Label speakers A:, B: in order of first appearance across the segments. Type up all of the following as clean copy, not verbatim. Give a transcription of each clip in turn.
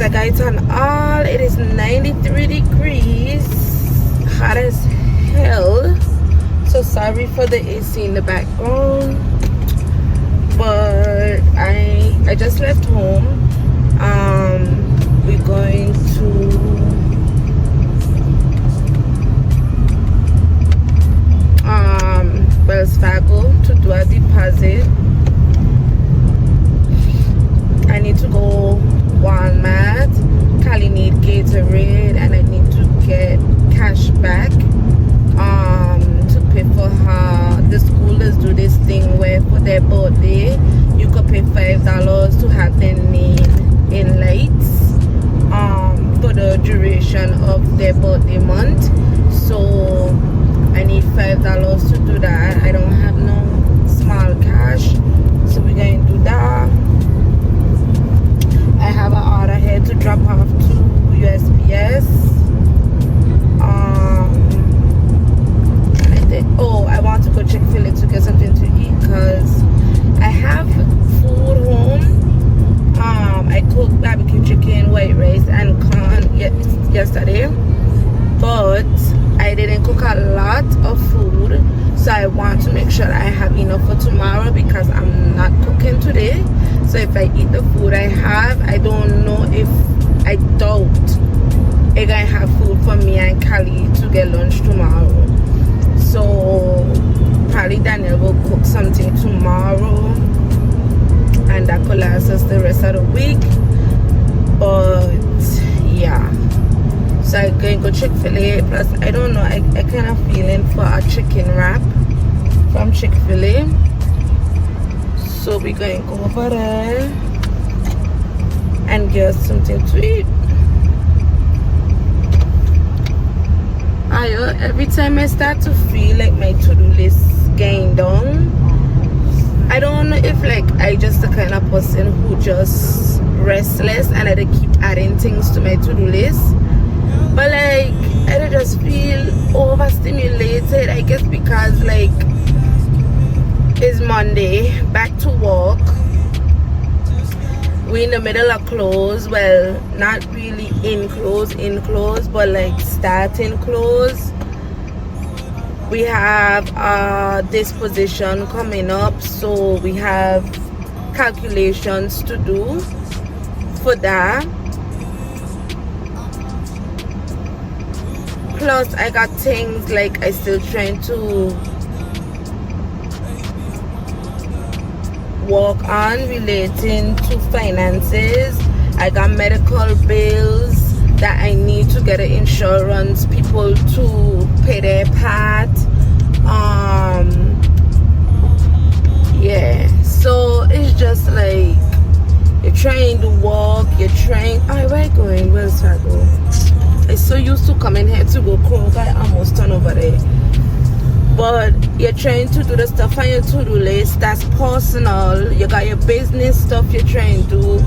A: I got it on all. It is 93 degrees, hot as hell. So sorry for the AC in the background, but I just left home. We're going to Wells Fargo to do a deposit. I need to go Walmart. Callie need Gatorade, and I need to get cash back to pay for her. The schoolers do this thing where for their birthday you could pay $5 to have their name in lights for the duration of their birthday month. So I need $5 to do that. I don't have no small cash, so we're going to do that. I have an order here to drop off to USPS. And I think, I want to go Chick-fil-A to get something to eat because I have food home. I cooked barbecue chicken, white rice, and corn yesterday, but I didn't cook a lot of food, so I want to make sure I have enough for tomorrow because I'm not cooking today. So if I eat the food I have, I don't know if I doubt I gonna have food for me and Callie to get lunch tomorrow. So probably Daniel will cook something tomorrow, and that could last us the rest of the week. But yeah, so I'm going to go Chick-fil-A. Plus I don't know, I kind of feeling for a chicken wrap from Chick-fil-A. So we're going to go over there and get something to eat. Every time I start to feel like my to-do list going down, I don't know if like I just the kind of person who just restless and I keep adding things to my to-do list, but like I just feel overstimulated, I guess, because like it's Monday, back to work. We're in the middle of close. Well, not really in close, but like starting close. We have a disposition coming up, so we have calculations to do for that. Plus I got things like I still trying to work on relating to finances. I got medical bills that I need to get an insurance people to pay their part. Yeah, so it's just like you're trying to walk, you're trying. Where are you going? Where's Fargo? I'm so used to coming here to go Kroger. I almost turn over there. But you're trying to do the stuff on your to-do list that's personal. You got your business stuff you're trying to do.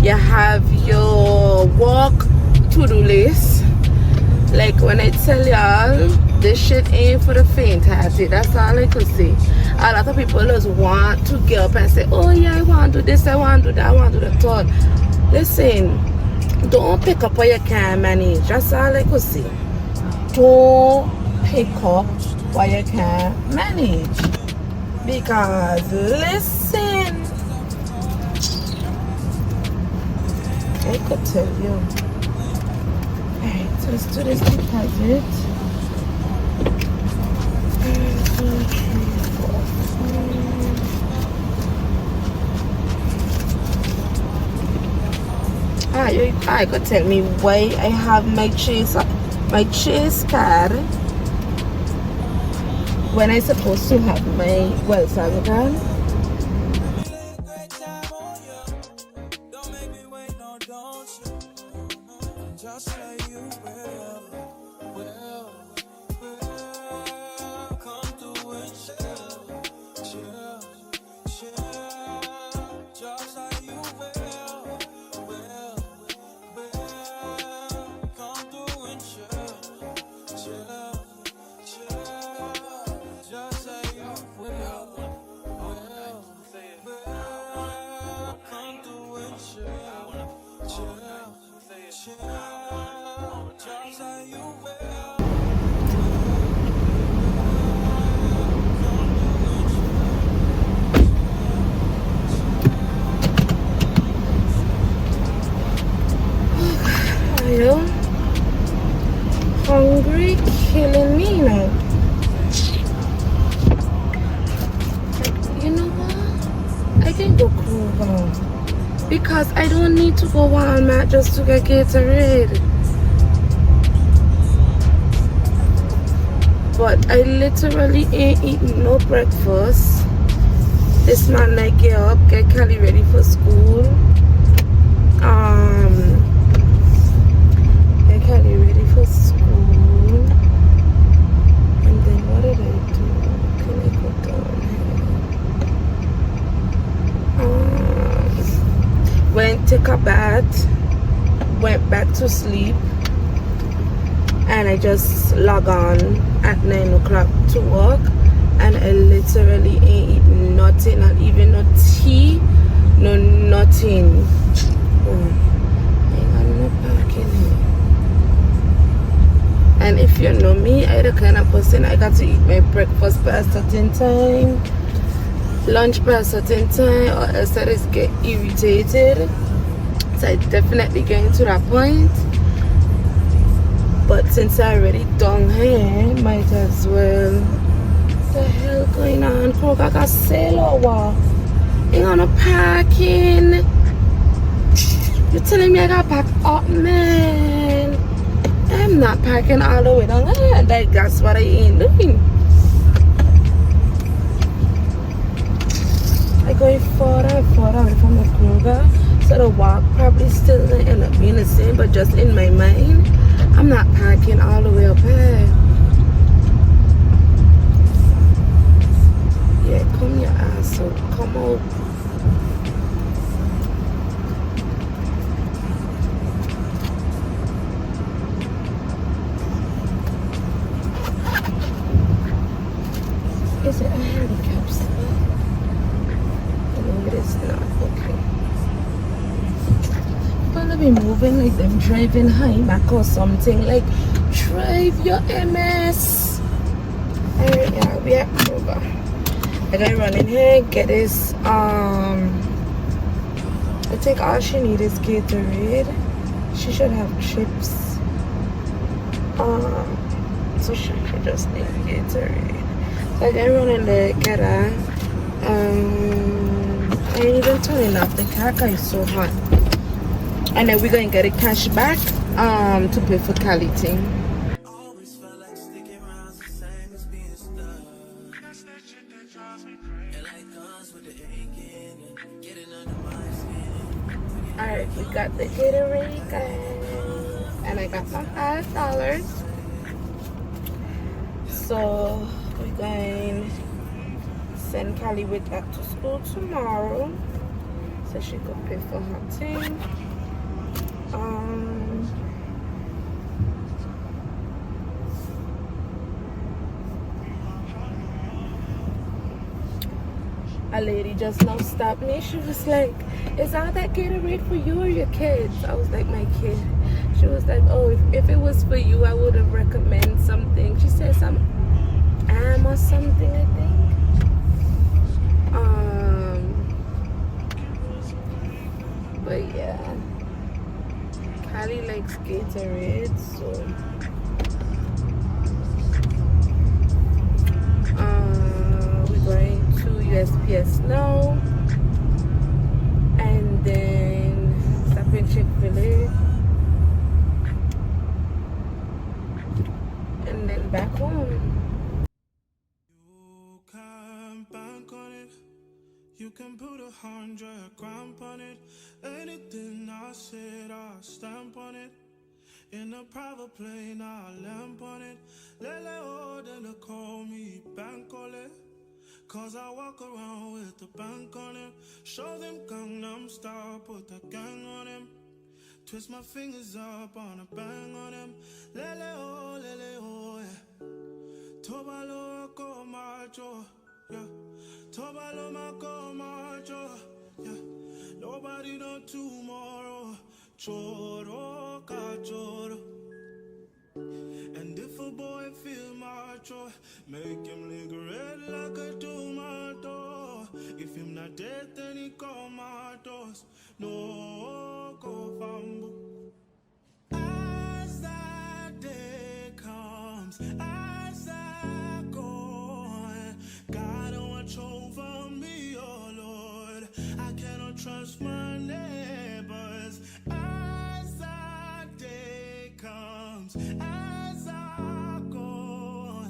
A: You have your work to-do list. Like when I tell y'all, this shit ain't for the faint-hearted. That's all I could say. A lot of people just want to get up and say, oh yeah, I want to do this, I want to do that, I want to do that. Listen, don't pick up what you can't manage. That's all I could say. Don't pick up what you can't manage. Because listen, I could tell you. Alright, let's do this deposit. 1, 2, 3, 4, 5. I could tell me why I have my Chase card when I supposed to have my Wells Fargo card. Yo, hungry, killing me now. You know what? I can go Kroger because I don't need to go Walmart just to get Gatorade. But I literally ain't eating no breakfast. This man like get up, get Callie ready for school. Get Callie ready for school. And then what did I do? Can I go down here? Went, took a bath, went back to sleep, and I just log on at 9 o'clock to work, and I literally ain't eating nothing, not even no tea, no nothing. Ain't got no parking here. And if you know me, I the kind of person I got to eat my breakfast by a certain time, lunch by a certain time, or else I just get irritated. So I definitely getting to that point. But since I already done here, might as well. What the hell going on? Kroger got sale or what? Ain't on no parking. You telling me I got park up, man? I'm not parking all the way down there. That's what I ain't doing. I going further and further away from the Kroger, so the walk probably still gonna end up being the same, but just in my mind, I'm not parking all the way up here. Yeah, come your ass out. Come out. Is it a handicap spot? No, it is not. Okay. Gonna be moving like them driving high back or something. Like, drive your MS. Alright, yeah, we at Kroger. I gotta run in here, get this. I think all she needs is Gatorade. She should have chips. So she should just need Gatorade. So I gotta run in there, get her. I ain't even turning off the car because it's so hot. And then we're gonna get a cash back to pay for Cali thing. Alright, we got the Gatorade, guys. And I got my $5. So we're going to send Callie with that to school tomorrow, so she could pay for her thing. A lady just now stopped me. She was like, is all that Gatorade for you or your kids? I was like, my kid. She was like, oh, if it was for you, I would have recommended something. She said some or something, I think. But yeah, Callie likes Gatorade, so we're going to USPS now, and then stop in Chick-fil-A, and then back home.
B: You can bank on it. You can put 100 grand on it. Anything I said, I'll stamp on it. In a private plane, I'll lamp on it. Lele oh, then they call me Bankole. Cause I walk around with the bank on him. Show them Gangnam Style, put the gang on him. Twist my fingers up on a bang on him. Lele oh, yeah. Tobalo ko macho, yeah. Tobalo mako macho, yeah. Nobody know tomorrow. choro kachoro. And if a boy feel macho, make him lick red like a tomato. If him not dead, then he comatose. No go fambo. As that day comes, as I go, God watch over me, oh Lord. I cannot trust my neighbors. As that day comes, as I go,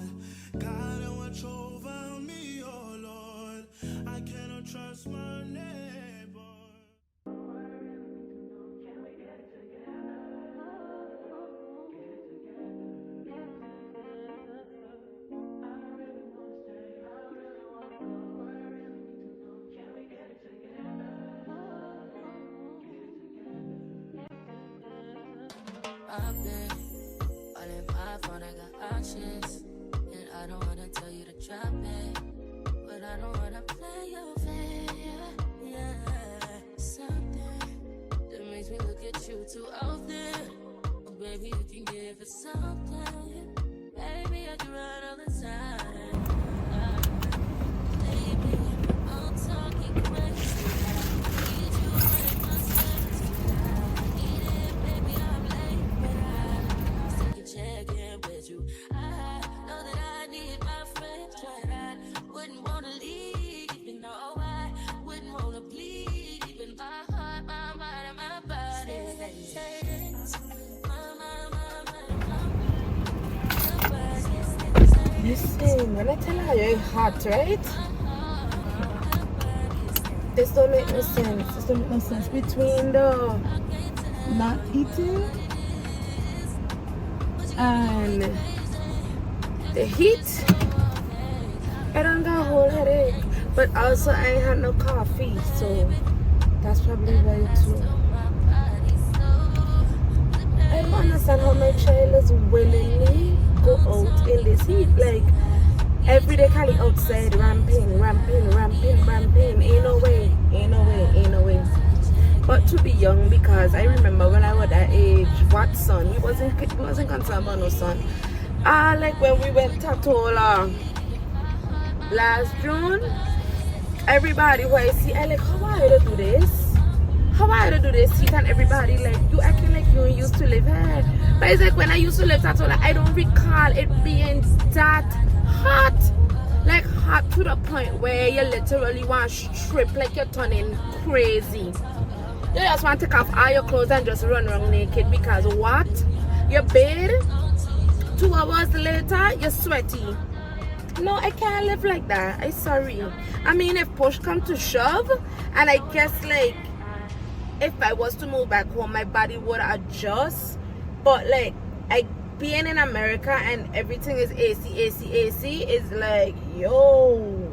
B: God watch over me, oh Lord. I cannot trust my neighbors.
C: I've been all in my phone, I got options. And I don't wanna tell you to drop it, but I don't wanna play your fair. Yeah, something that makes me look at you too often. Oh, baby, you can give it something. Baby, I can run all the time. Baby, I'm talking crazy. I need you in my space. I need it, baby, I'm late, but I still can check in with you. I know that I need my friends, but I wouldn't wanna leave. You know, I wouldn't wanna bleed. Even my heart, my mind, and my body.
A: Listen, when I tell her you're hot, right? This don't make no sense. This don't make no sense between the not eating and the heat. I don't got a whole headache, but also I ain't had no coffee, so that's probably why too. I don't understand how my child is willingly go out in this heat. Like, every day Cali outside ramping. Ain't no way. But to be young, because I remember when I was that age, what son? He wasn't concerned about no son. Like when we went to Tola last June, everybody who I see, I like, how are you to do this? How are you to do this heat? And everybody like, you acting like you used to live here. But it's like when I used to live at Tola, I don't recall it being that hot. Like hot to the point where you literally want to strip like you're turning crazy. You just want to take off all your clothes and just run around naked because what? You bathe, 2 hours later, you're sweaty. No, I can't live like that. I'm sorry. I mean, if push come to shove, and I guess like, if I was to move back home, my body would adjust. But like, being in America and everything is AC is like, yo,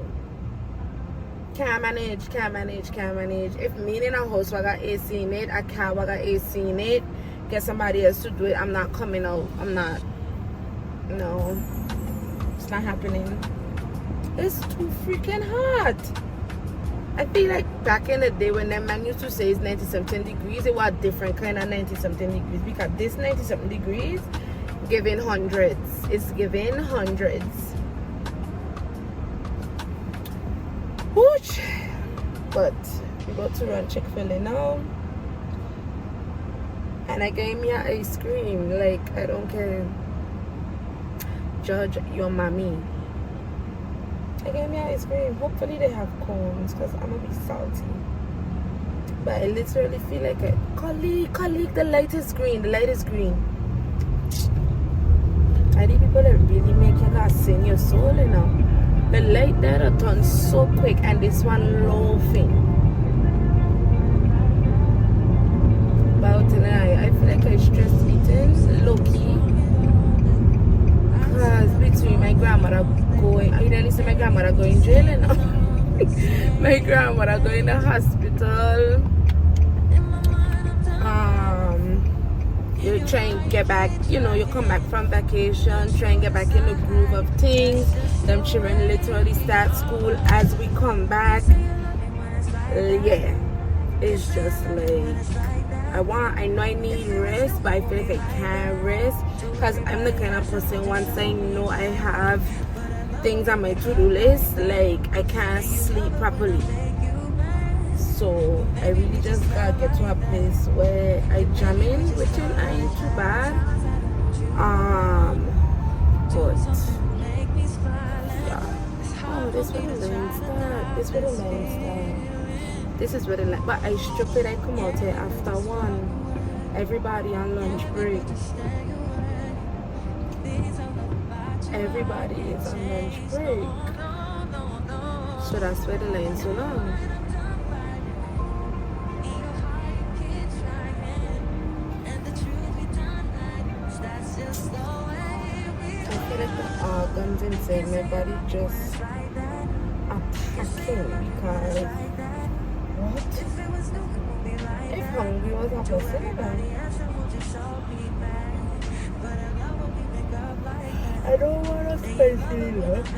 A: can't manage. If me in a house I got AC in it, a car I got AC in it, get somebody else to do it, I'm not coming out. No, it's not happening. It's too freaking hot. I feel like back in the day when that man used to say it's 90-something degrees, it was different kind of 90-something degrees, because this 90-something degrees giving hundreds. It's giving hundreds. Whoosh. But we got to run Chick-fil-A now. And I gave me an ice cream. Like, I don't care. Judge your mommy. I gave me an ice cream. Hopefully they have cones, because I'm gonna be salty. But I literally feel like a colleague, the light is green. I think people that really make you not sing your soul, you know. The light there turns so quick, and this one laughing. But tonight, I feel like I stress eating low key. Because between my grandmother going, I didn't see my grandmother going to jail, you know. My grandmother going to hospital. You try and get back, you know, you come back from vacation, try and get back in the groove of things. Them children literally start school as we come back. Yeah, it's just like, I know I need rest, but I feel like I can't rest because I'm the kind of person, once I know I have things on my to-do list, like I can't sleep properly. So I really just gotta get to a place where I jam in, which ain't too bad. But yeah. Oh, this where the line start. This where the line start. This is where the line. But I stupid. I come out here after 1. Everybody on lunch break. Everybody is on lunch break. So that's where the line's so long. I feel like the organs inside my body just attacking because what? If hungry was a person, I don't want a spicy enough.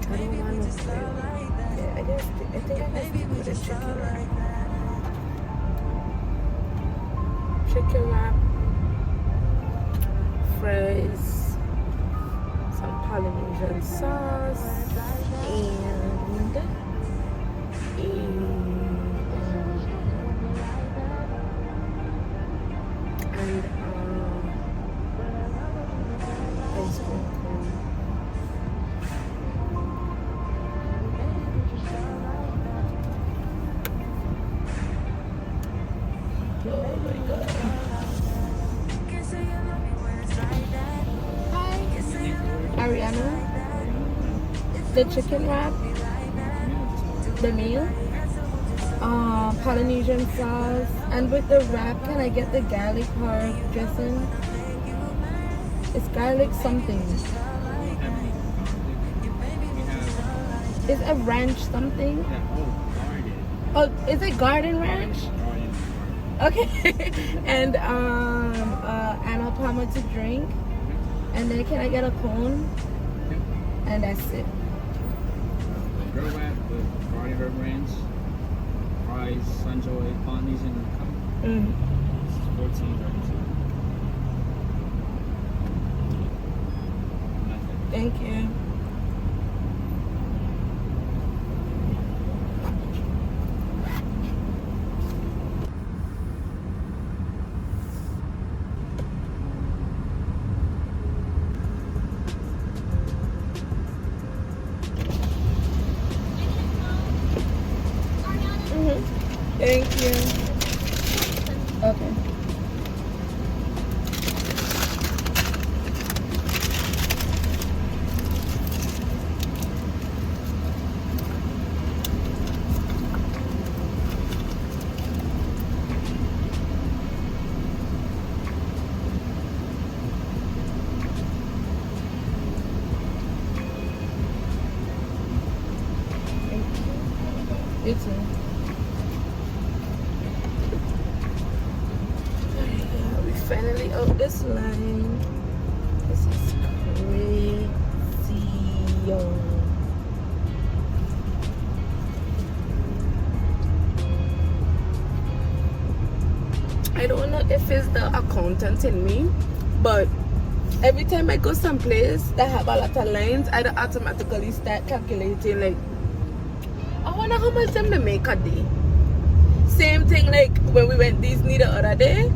A: I don't want to say. Yeah, I think I can stick with a chicken wrap. Chicken wrap, fries, some Polynesian sauce, and ice cream cone. Oh my god. Hi, Ariana. The chicken wrap, the meal, Polynesian sauce, and with the wrap, can I get the garlic herb dressing? It's garlic something. Is a ranch something? Oh, is it garden ranch? Okay. And Anna Palmer to drink. And then can I get a cone? And that's it.
D: The girl wrap, the garlic herb ranch, fries, sunjoy, Polynesian cup. It's $14.32.
A: Thank you. Thank you. Okay. You too. We finally out this line. This is crazy, yo. I don't know if it's the accountant in me, but every time I go someplace that have a lot of lines, I don't automatically start calculating like, I wonder how much them they make a day. Same thing like when we went Disney the other day.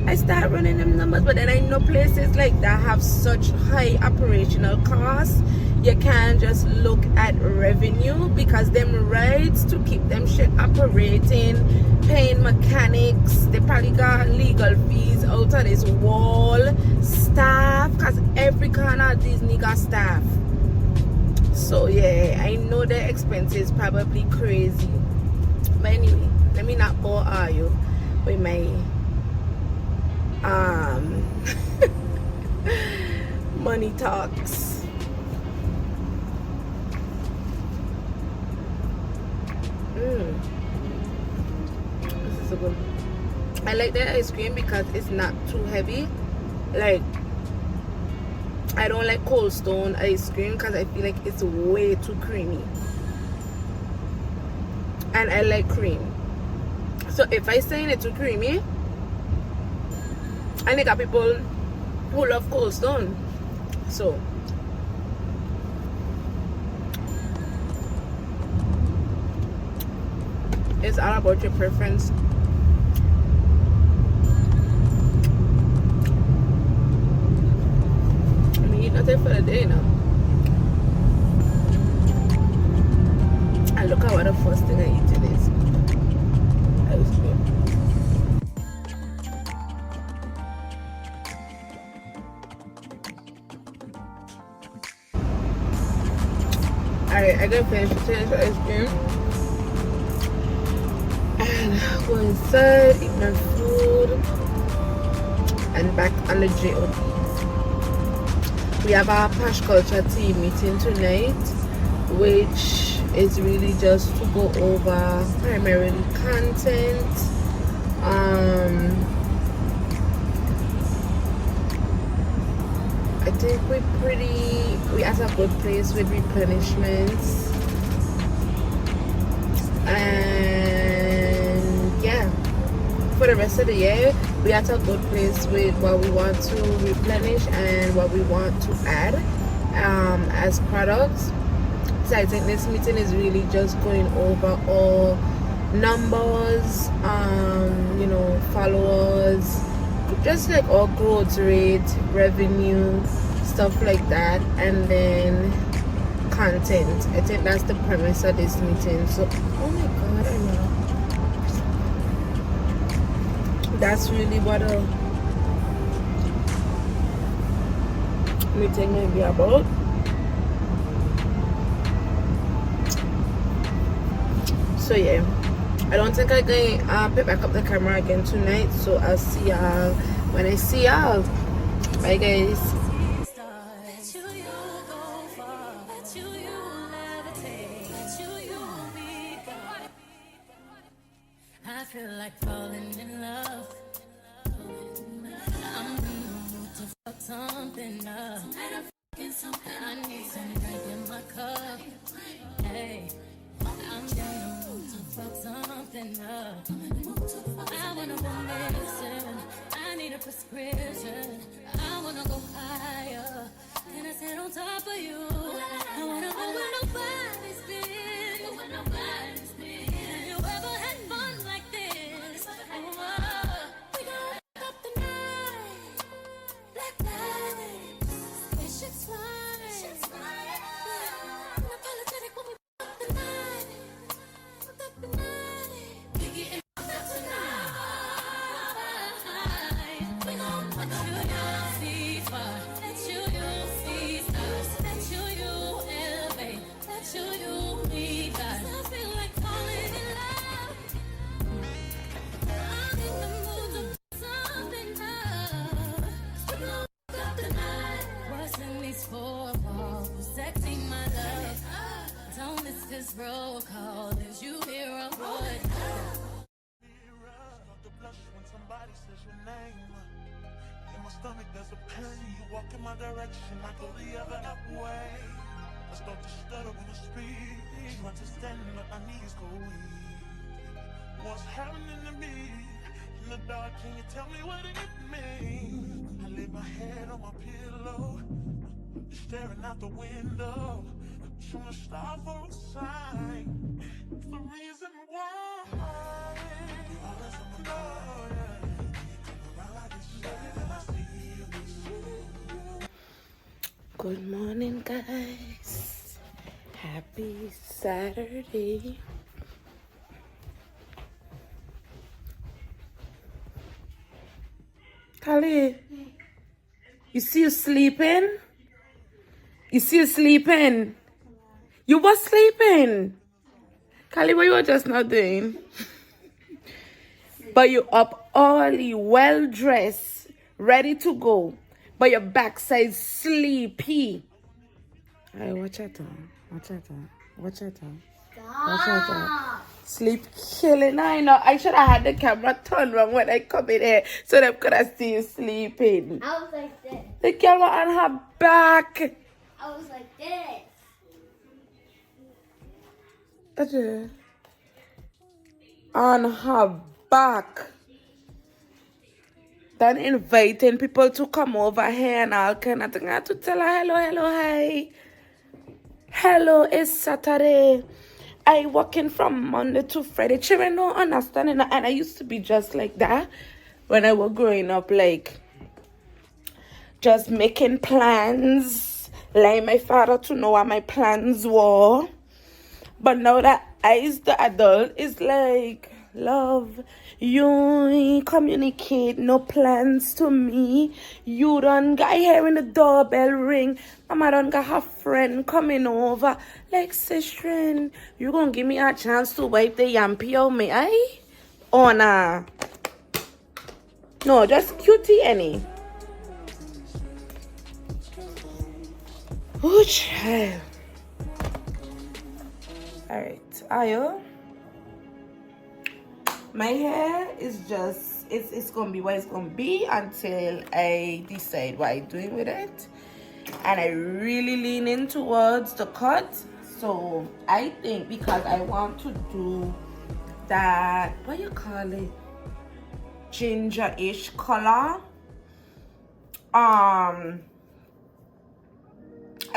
A: I start running them numbers, but then I know places like that have such high operational costs. You can't just look at revenue because them rides to keep them shit operating, paying mechanics, they probably got legal fees out of this wall, staff, because every corner of Disney got staff. So yeah, I know the expense is probably crazy. But anyway, let me not bore you with my money talks. This is so good. I like the ice cream because it's not too heavy. Like, I don't like Cold Stone ice cream because I feel like it's way too creamy. And I like cream. So if I say it's too creamy, and they got people who love Cold Stone. So it's all about your preference. I'm eating nothing for the day now. And look at what the first thing I eat it is. Ice cream. Alright, I gotta finish the ice cream. And go inside, eat my food, and back on the JOD. We have our Pash Culture team meeting tonight, which is really just to go over primarily content. I think we at a good place with replenishments. And yeah, for the rest of the year, we at a good place with what we want to replenish and what we want to add as products. So I think this meeting is really just going over all numbers, followers, just like all growth rate, revenue, stuff like that, and then content. I think that's the premise of this meeting. So oh my god, I know that's really what a meeting may be about. So yeah, I don't think I'm gonna pick back up the camera again tonight, so I'll see y'all when I see y'all. Bye guys.
C: I feel like falling in love. I'm in the mood to fuck something up. I need some drink in my cup. Hey, I'm in the mood to fuck something up. I wanna go missing. I need a prescription. I wanna go higher. Can I sit on top of you? I wanna go where nobody's been. Have you ever had fun like this? We gon' up the night. Black diamonds. Spaceships flying. Unapologetic when we up the night. Up the night. We getting up tonight. We gon' let you see far. Let you see stars. Let you elevate. Let you need God. I feel like falling in love. I'm in the mood to put something up. We gon' up the night. What's in these four walls? Protecting my love. Don't miss this roll call. Is you hear a voice?
B: Start to blush when somebody says your name. In my stomach there's a pain. You walk in my direction, I go the other way. I start to stutter when I speak. Trying to stand but my knees go weak. What's happening to me? In the dark, can you tell me what it means? I lay my head on my pillow, staring out the window, trying to stop for a sign. It's the reason why you always on my mind. You come around like this, and I see you.
A: Good morning guys, happy Saturday. Kali, you see you sleeping? You see you sleeping? You was sleeping. Kali, what you were just not doing? But you up early, well dressed, ready to go. But your backside sleepy. Alright, watch out. Sleep killing. I know. I should have had the camera turned wrong when I come in here so they could have seen you sleeping.
E: I was like this.
A: The camera on her back.
E: I was like this.
A: That's it. On her back. Then inviting people to come over here and all kind of thing. I had to tell her, hello, hi. Hello, it's Saturday. I working from Monday to Friday. Children don't understand it. And I used to be just like that when I was growing up, like just making plans, like my father to know what my plans were. But now that I is the adult, it's like, love, you ain't communicate no plans to me. You done got hearing the doorbell ring. Mama done got her friend coming over. Like, sister, you gonna give me a chance to wipe the yampy on me, eh? Oh, nah. No, just cutie any. Oh, child. Alright, Ayo. My hair is just, it's gonna be what it's gonna be until I decide what I'm doing with it. And I really lean in towards the cut. So I think because I want to do that, what you call it? Ginger-ish color. I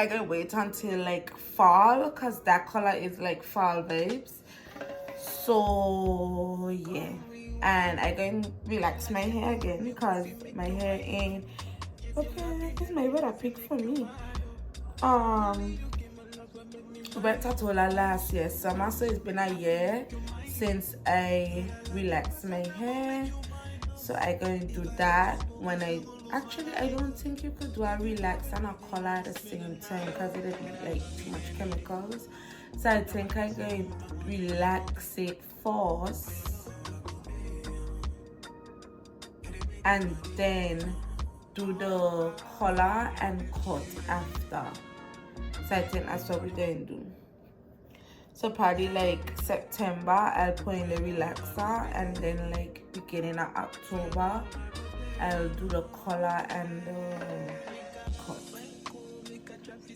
A: gotta wait until like fall because that color is like fall vibes. So yeah, and I gonna relax my hair again because my hair ain't okay. This is my weather pick for me. Went to Tola last year summer, so it's been a year since I relaxed my hair. So I going to do that when I don't think you could do a relax and a color at the same time because it would be like too much chemicals. So I think I'm going to relax it first and then do the color and cut after. So I think that's what we're going to do. So probably like September I'll put in the relaxer, and then like beginning of October I'll do the color and the cut.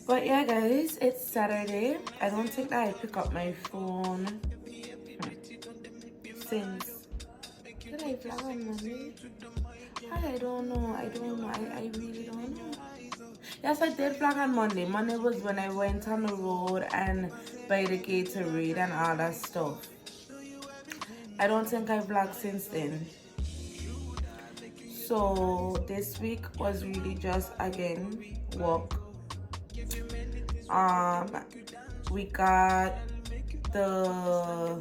A: But yeah guys, it's Saturday. I don't think that I pick up my phone since, did I vlog on Monday? I don't know, I really don't know. Yes, I did vlog on Monday. Monday was when I went on the road and by the Gatorade and all that stuff. I don't think I vlogged since then. So this week was really just again work. We got the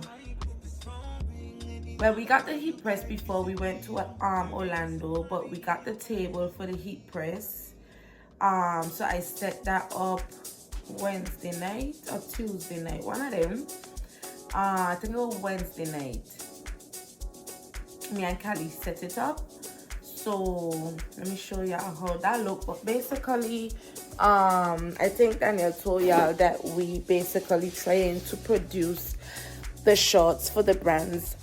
A: heat press before we went to Orlando, but we got the table for the heat press. So I set that up Wednesday night or Tuesday night, one of them. I think it was Wednesday night. Me and Callie set it up. So let me show you how that look. But basically, I think Daniel told y'all that we basically trying to produce the shorts for the brands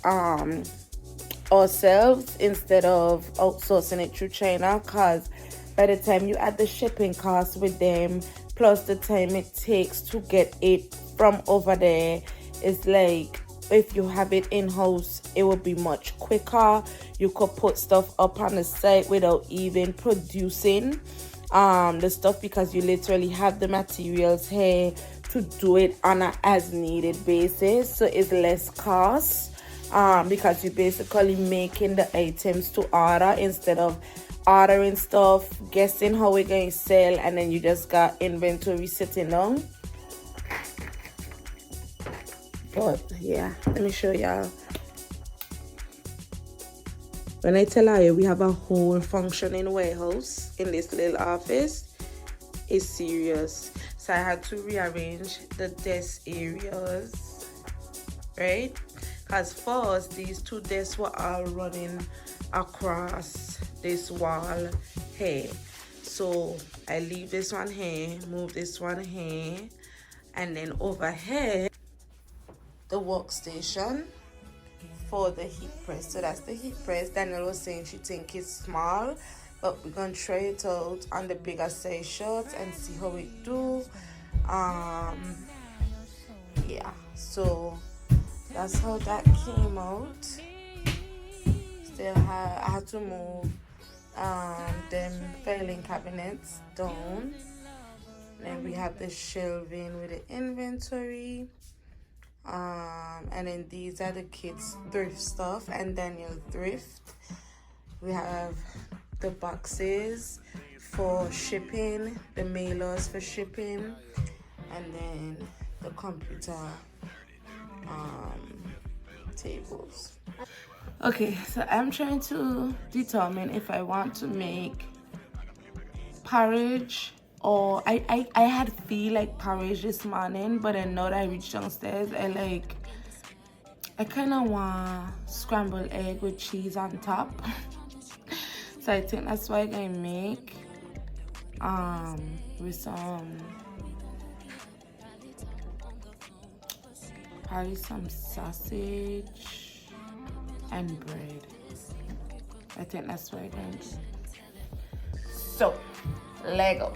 A: ourselves instead of outsourcing it through China, because by the time you add the shipping costs with them plus the time it takes to get it from over there, it's like if you have it in-house it will be much quicker. You could put stuff up on the site without even producing the stuff, because you literally have the materials here to do it on a as needed basis. So it's less cost because you're basically making the items to order instead of ordering stuff, guessing how we're going to sell, and then you just got inventory sitting down. But yeah, let me show y'all. When I tell you we have a whole functioning warehouse in this little office, it's serious. So I had to rearrange the desk areas, right? Because first these two desks were all running across this wall here. So I leave this one here, move this one here, and then over here the workstation for the heat press. So that's the heat press. Daniel was saying she think it's small, but we're gonna try it out on the bigger size shorts and see how it do. Yeah, so that's how that came out. I had to move them filing cabinets down. Then we have the shelving with the inventory. And then these are the kids' thrift stuff and Daniel thrift. We have the boxes for shipping, the mailers for shipping, and then the computer tables. Okay, so I'm trying to determine if I want to make porridge or I had feel like porridge this morning, but then now that I reached downstairs, I kind of want scrambled egg with cheese on top. So I think that's what I'm gonna make with probably some sausage and bread. I think that's what I'm gonna do. So, Lego.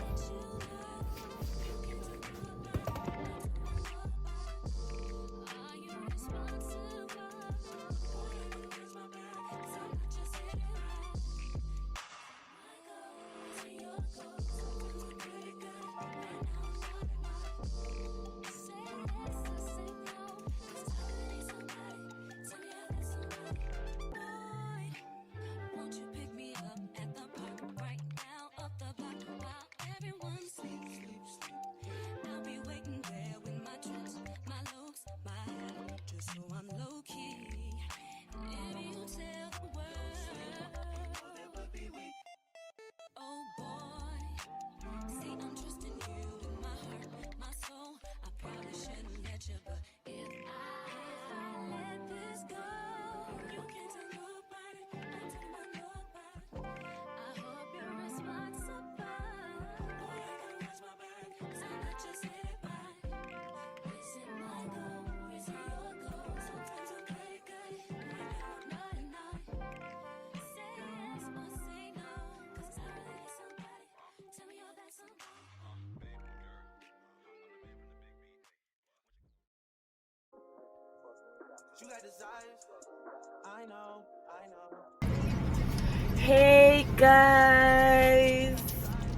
B: You got desires. I know.
A: Hey guys,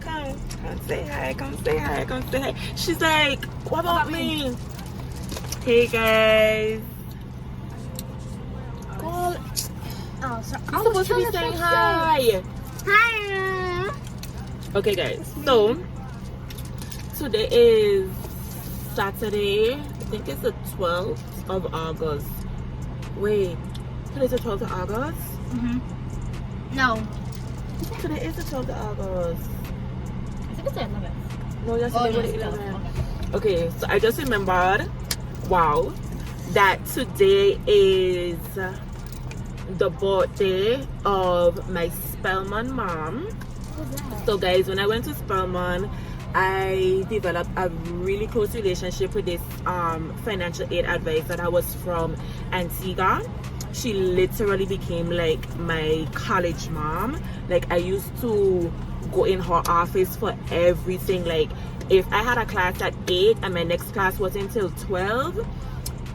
A: come say hi, come say hi. She's like, what about me? Hey guys. Call.
E: Oh, so
A: I'm supposed to be saying hi.
E: Hi.
A: Okay guys, so today is Saturday. I think it's the 12th of August. Wait, today is the 12th of August?
E: No.
A: Today is the 12th of August.
E: I think it's the 11th.
A: No, yesterday was the 11th. Okay, so I just remembered, wow, that today is the birthday of my Spelman mom.
E: What's that?
A: So guys, when I went to Spelman, I developed a really close relationship with this financial aid advisor that was from Antigua. She literally became like my college mom. Like I used to go in her office for everything. Like if I had a class at 8 and my next class was until 12,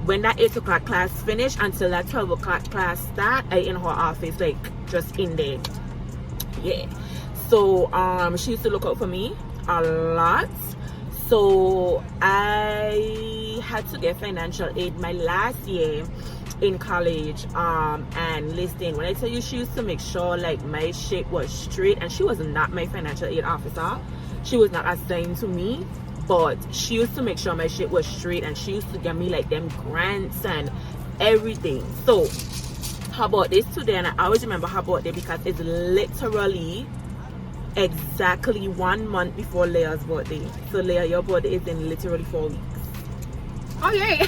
A: when that 8 o'clock class finished until that 12 o'clock class start, I in her office, like just in there. Yeah. So she used to look out for me a lot. So I had to get financial aid my last year in college. And listen, when I tell you, she used to make sure like my shit was straight, and she was not my financial aid officer. She was not assigned to me, but she used to make sure my shit was straight, and she used to give me like them grants and everything. So her birthday is today, and I always remember her birthday because it's literally exactly 1 month before Leah's birthday. So Leah, your birthday is in literally 4 weeks.
E: Oh yay!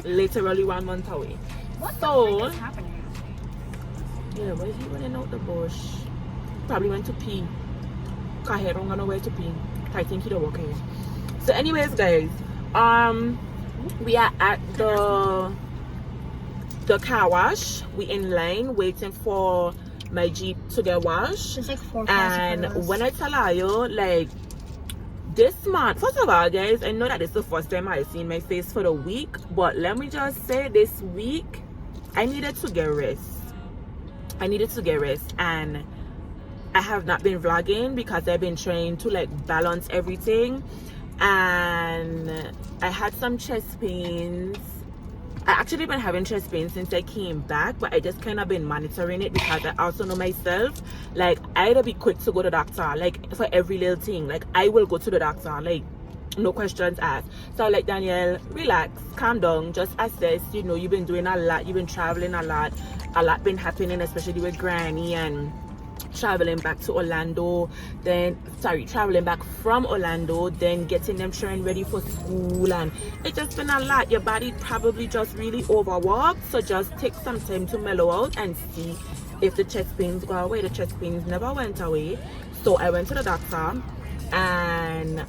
A: Literally 1 month away.
E: What
A: So
E: the heck is happening?
A: yeah, where is he running out the bush? Probably went to pee. Cause he don't know where to pee. I think he don't walk in. So anyways guys, we are at the car wash. We in line waiting for my Jeep to get washed.
E: There's like 4 cars
A: And
E: in front of us.
A: when I tell you, like this month, first of all guys, I know that it's the first time I've seen my face for the week, but let me just say, this week I needed to get rest. I needed to get rest, and I have not been vlogging because I've been trying to like balance everything, and I had some chest pains. I actually been having chest pains since I came back, but I just kind of been monitoring it because I also know myself, like I'd be quick to go to the doctor, like for every little thing. Like I will go to the doctor, like no questions asked. So like, Danielle, relax, calm down, just assess. You know, you've been doing a lot, you've been traveling a lot been happening, especially with Granny, and traveling back to Orlando, traveling back from Orlando, then getting them children ready for school, and it's just been a lot. Your body probably just really overworked, so just take some time to mellow out and see if the chest pains go away. The chest pains never went away, so I went to the doctor, and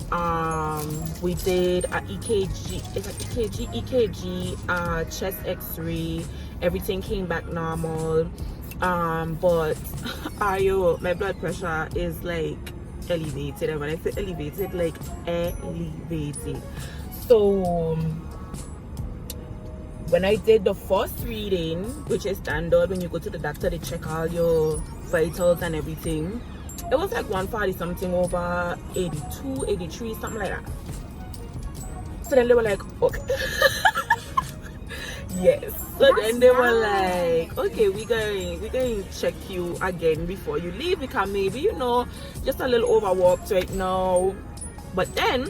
A: we did a EKG, chest x-ray. Everything came back normal. But my blood pressure is like elevated, and when I say elevated, like elevated. So when I did the first reading, which is standard when you go to the doctor, they check all your vitals and everything, it was like 140 something over 82, 83, something like that. So then they were like, okay. Yes. So then they were like, okay, we're going to check you again before you leave, because maybe, you know, just a little overworked right now. But then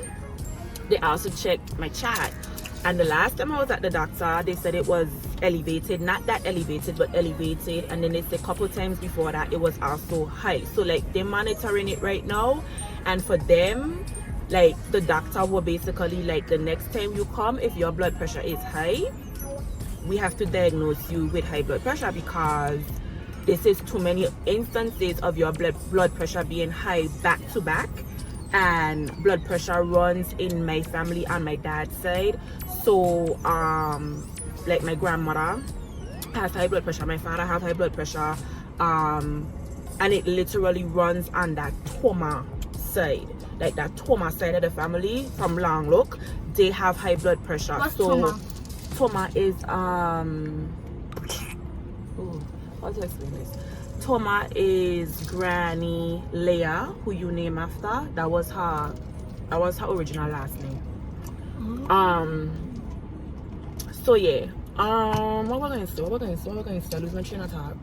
A: they also checked my chart, and the last time I was at the doctor, they said it was elevated, not that elevated, but elevated. And then they said a couple times before that it was also high. So like, they're monitoring it right now, and for them, like, the doctor will basically, like, the next time you come, if your blood pressure is high, we have to diagnose you with high blood pressure, because this is too many instances of your blood pressure being high back to back. And blood pressure runs in my family on my dad's side. So like, my grandmother has high blood pressure, my father has high blood pressure, and it literally runs on that Toma side, like that Toma side of the family. From Long Look, they have high blood pressure.
E: What's
A: so
E: Toma?
A: Toma is how to explain this? Toma is Granny Leah, who you name after. That was her original last name. So yeah. What we're going to say? I lose my train of thought.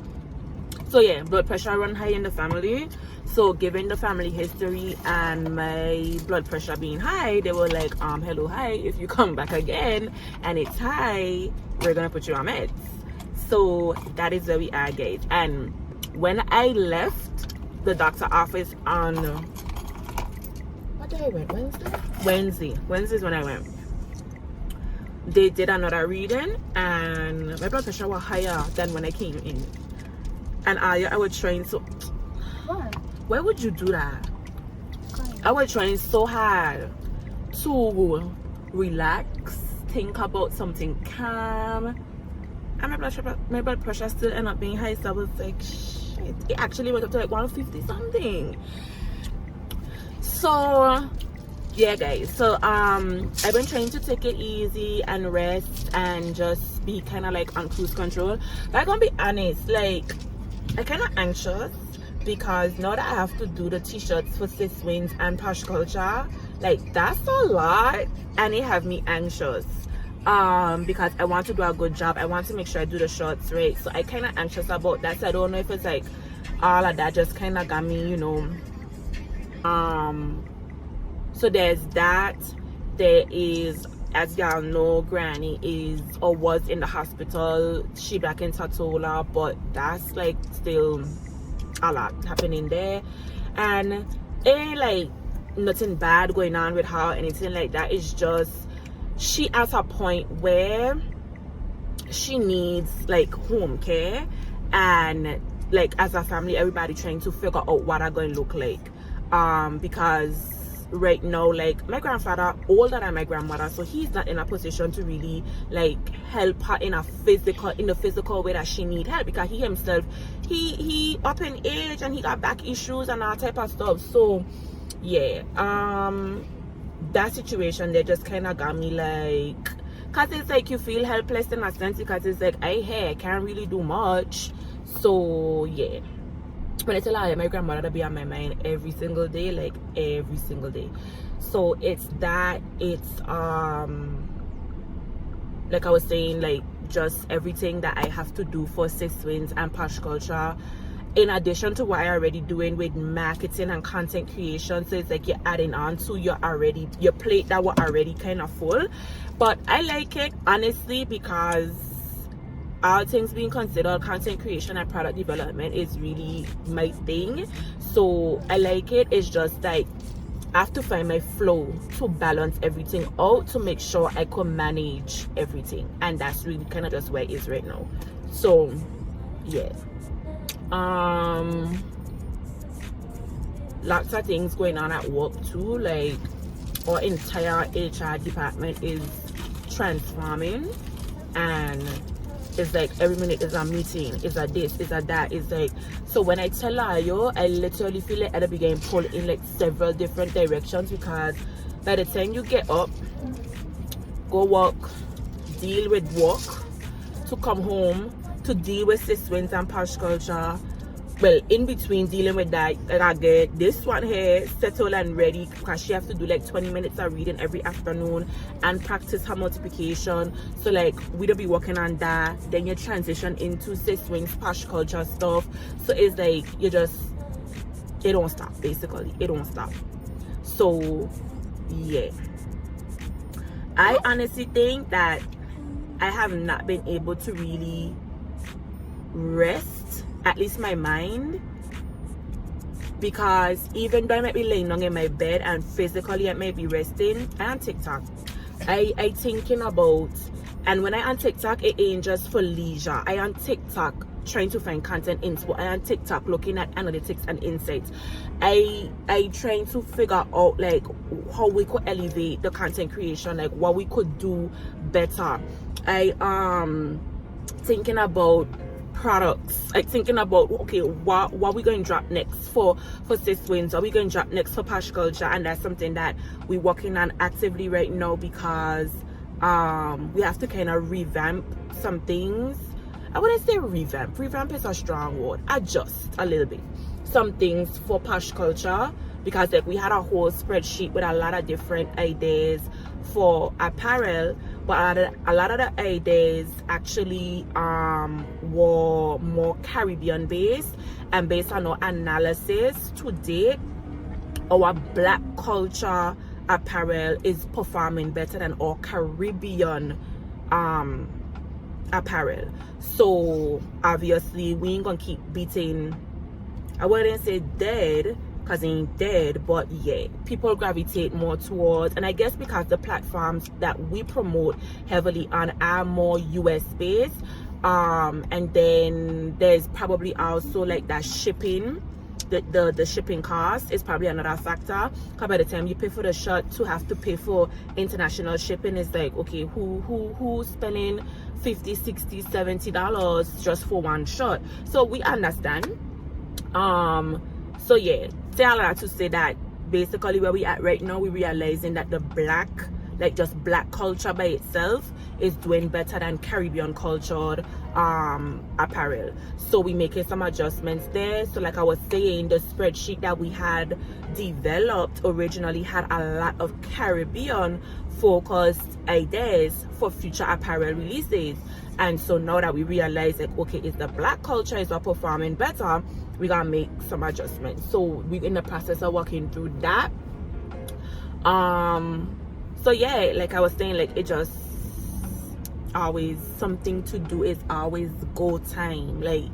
A: So yeah, blood pressure run high in the family. So given the family history and my blood pressure being high, they were like, hello, hi, if you come back again and it's high, we're gonna put you on meds. So that is where we are, guys. And when I left the doctor office on what day I went? Wednesday is when I went. They did another reading, and my blood pressure was higher than when I came in. And I was trying so.
E: What?
A: Why would you do that? I was trying so hard to relax, think about something calm, and my blood pressure still ended up being high. So I was like, shit. It actually went up to like 150 something. So yeah, guys. So I've been trying to take it easy and rest and just be kind of like on cruise control. But I'm gonna be honest, like, I'm kind of anxious, because now that I have to do the t-shirts for Sis Wins and Posh Culture, like, that's a lot, and it have me anxious, because I want to do a good job. I want to make sure I do the shorts right. So I kind of anxious about that. So I don't know if it's like all of that just kind of got me, you know. So there's that. There is, as y'all know, Granny is or was in the hospital. She back in Tatola, but that's like still a lot happening there, and ain't like nothing bad going on with her, anything like that. It's just she at a point where she needs like home care, and like as a family, everybody trying to figure out what are going to look like, because right now, like, my grandfather older than my grandmother, so he's not in a position to really like help her in the physical way that she need help, because he himself he up in age and he got back issues and all type of stuff. So yeah, that situation there just kind of got me like, because it's like you feel helpless in a sense, because it's like I can't really do much. So yeah, when I tell her my grandmother to be on my mind every single day, like every single day. So it's that, it's like I was saying, like just everything that I have to do for Sis Wins and Posh Culture, in addition to what I already doing with marketing and content creation. So it's like you're adding on to your plate that were already kind of full. But I like it honestly, because all things being considered, content creation and product development is really my thing. So I like it. It's just like I have to find my flow to balance everything out, to make sure I can manage everything, and that's really kind of just where it is right now. So yeah, lots of things going on at work too. Like our entire HR department is transforming, and it's like every minute is a meeting, is a this, is a that. It's like, so when I tell her, yo, I literally feel like I'll be getting pulled in like several different directions, because by the time you get up, go work, deal with work, to come home, to deal with Sis Wins and Posh Culture, well, in between dealing with that, I get this one here settled and ready, because she has to do like 20 minutes of reading every afternoon and practice her multiplication. So like we don't be working on that, then you transition into Sis Wins Posh Culture stuff. So it's like it don't stop, basically. It don't stop. So yeah, I honestly think that I have not been able to really rest, at least my mind, because even though I might be laying down in my bed and physically I might be resting, I on TikTok. I thinking about, and when I on TikTok, it ain't just for leisure. I on TikTok trying to find content info. I on TikTok looking at analytics and insights. I trying to figure out like how we could elevate the content creation, like what we could do better. I thinking about products, like thinking about, okay, what we going to drop next for Sis Wins, are we going to drop next for Posh Culture? And that's something that we're working on actively right now, because we have to kind of revamp some things. I wouldn't say revamp is a strong word, adjust a little bit some things for Posh Culture, because like we had a whole spreadsheet with a lot of different ideas for apparel, but a lot of the ideas actually were more Caribbean based, and based on our analysis to date, our Black culture apparel is performing better than our Caribbean apparel. So obviously we ain't gonna keep beating, I wouldn't say dead, because it ain't dead, but yeah, people gravitate more towards, and I guess because the platforms that we promote heavily on are more US based, and then there's probably also like that shipping, the shipping cost is probably another factor, because by the time you pay for the shirt to have to pay for international shipping, is like, okay, who's spending $50, $60, $70 just for one shirt? So we understand. So yeah, say all that to say that basically where we at right now, we're realizing that the Black, like just Black culture by itself, is doing better than Caribbean cultured apparel. So we making some adjustments there. So like I was saying, the spreadsheet that we had developed originally had a lot of Caribbean focused ideas for future apparel releases. And so now that we realize like, okay, it's the Black culture is performing better, we gotta make some adjustments. So we're in the process of working through that. So yeah, like I was saying, like it just always something to do, is always go time. Like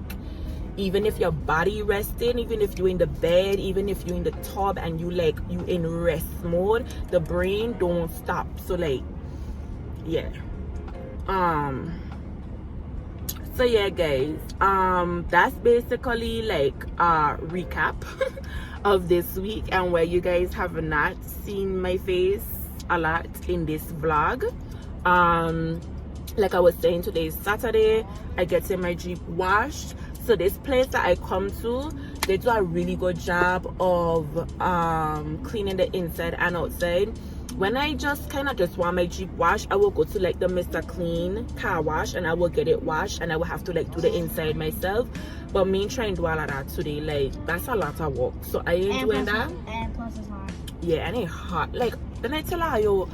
A: even if your body resting, even if you're in the bed, even if you're in the tub and you in rest mode, the brain don't stop. So like yeah, so yeah guys, that's basically like a recap of this week, and where you guys have not seen my face a lot in this vlog. Like I was saying, today is Saturday, I get in my Jeep washed. So this place that I come to, they do a really good job of cleaning the inside and outside. when I just kind of just want my Jeep washed, I will go to like the Mr. Clean car wash and I will get it washed, and I will have to like do the inside myself. But me trying to do all of that today, like that's a lot of work, so I ain't doing that.
E: And plus it's hot.
A: Yeah, and it's hot. Like then I tell her, yo,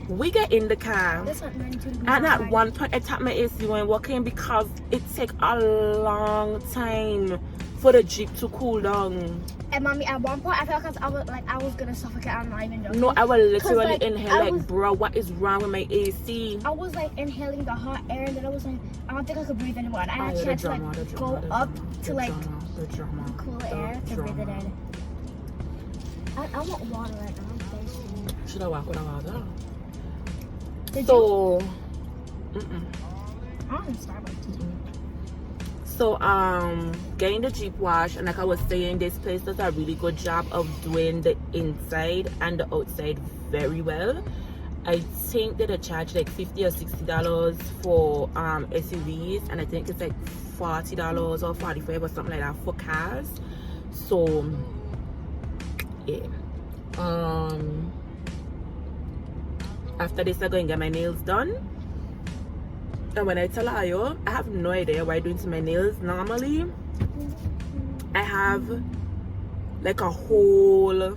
A: we get in the car,
E: This one 92 degrees
A: and at
E: outside.
A: one point I tap my AC when working because it take a long time for the Jeep to cool down.
E: And mommy, at one point I felt because I was gonna suffocate. I'm not even joking.
A: No, I will literally
E: like,
A: inhale.
E: I
A: Like,
E: was-
A: bro, what is wrong with my AC?
E: I was like inhaling the hot air, and then I was like, I don't think I could breathe anymore. And I actually had to like go up to like cool air to breathe it in. I want water right now. I'm thirsty.
A: Should I walk with a water?
E: Did
A: So,
E: you? I don't Starbucks.
A: so getting the Jeep wash, and like I was saying, this place does a really good job of doing the inside and the outside very well. I think that they charge like $50 or $60 for SUVs, and I think it's like $40 or $45 or something like that for cars. So yeah, after this I'm going to get my nails done. And when I tell her, yo, I have no idea what I do to my nails. Normally I have like a whole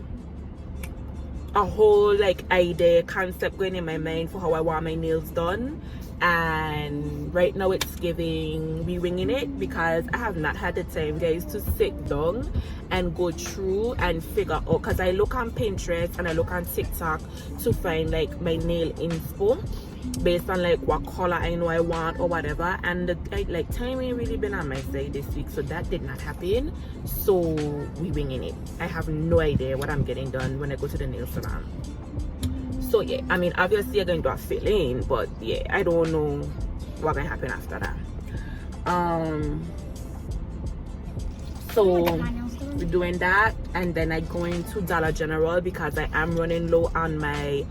A: like idea, concept going in my mind for how I want my nails done, and right now it's giving me winging it because I have not had the time, guys, to sit down and go through and figure out, because I look on Pinterest and I look on TikTok to find like my nail inspo based on like what color I know I want or whatever, and the like time ain't really been on my side this week, so that did not happen. So we winging it. I have no idea what I'm getting done when I go to the nail salon. So yeah, I mean obviously I'm going to do a fill in, but yeah, I don't know what's gonna happen after that. So we're doing that, and then I go into Dollar General because I am running low on my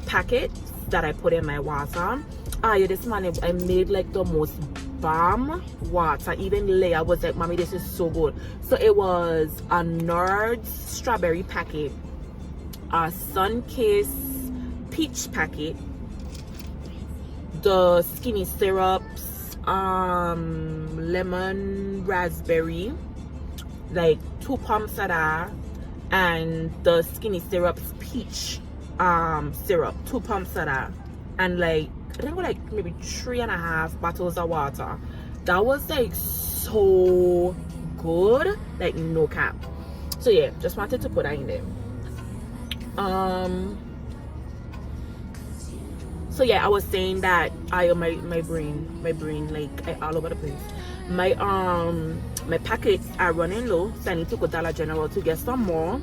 A: packets that I put in my water. Yeah, this morning I made like the most bomb water. Even Leia was like, mommy, this is so good. So it was a Nerds strawberry packet, a Sunkist peach packet, the skinny syrups, lemon raspberry, like 2 pumps of that, and the skinny syrups peach syrup, 2 pumps of that, and like I think like maybe 3.5 bottles of water. That was like so good, like no cap. So yeah, just wanted to put that in there. So yeah, I was saying that my brain like all over the place. My packets are running low, so I need to go to Dollar General to get some more,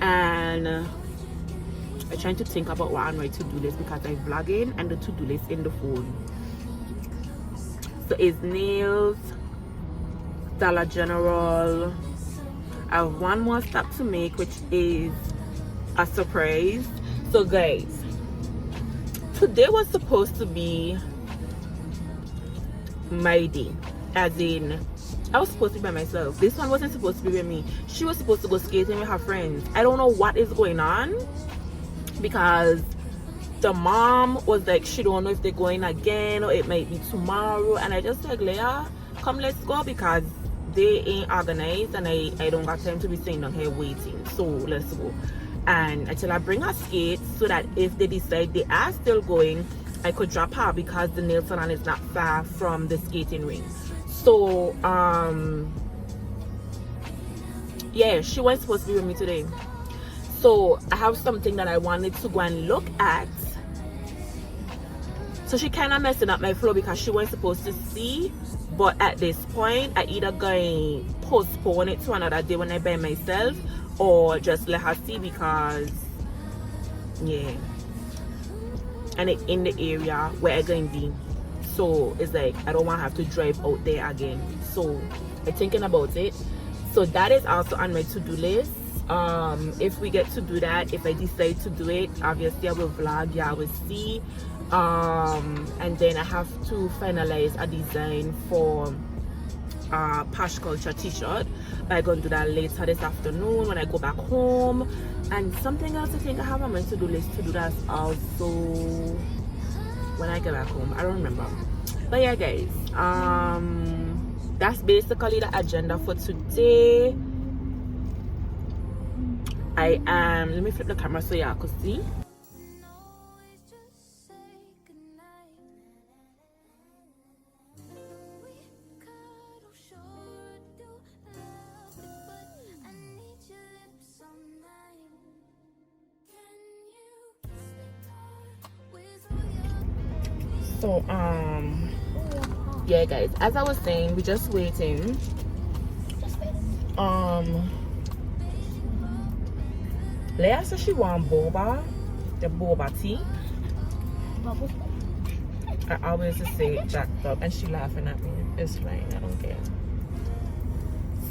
A: and I'm trying to think about what I'm going to do list because I'm vlogging and the to-do list in the phone. So it's nails, Dollar General. I have one more stop to make, which is a surprise. So guys, today was supposed to be my day, as in I was supposed to be by myself. This one wasn't supposed to be with me. She was supposed to go skating with her friends. I don't know what is going on, because the mom was like, she don't know if they're going again or it might be tomorrow, and I just like, Leia, come, let's go, because they ain't organized and I don't got time to be sitting down here waiting, so let's go. And until I bring her skates, so that if they decide they are still going, I could drop her, because the nail salon is not far from the skating ring. So yeah, she was supposed to be with me today. So I have something that I wanted to go and look at. So she kind of messing up my flow because she was supposed to see, but at this point I either going to postpone it to another day when I by myself, or just let her see, because yeah, and it's in the area where I'm going to be, so it's like I don't want to have to drive out there again. So I'm thinking about it. So that is also on my to-do list. If we get to do that, if I decide to do it, obviously I will vlog, yeah, I will see. And then I have to finalize a design for Posh Culture t-shirt, but I'm going to do that later this afternoon when I go back home.
F: And something else I think I have on my to-do list to do that also when I get back home. I don't remember. But yeah, guys, that's basically the agenda for today. Let me flip the camera so y'all could see. So yeah, guys, as I was saying, we're just waiting. Leia says she want boba, the boba tea.
E: Bubble.
F: I always just say that stuff, and she laughing at me. It's fine, I don't care.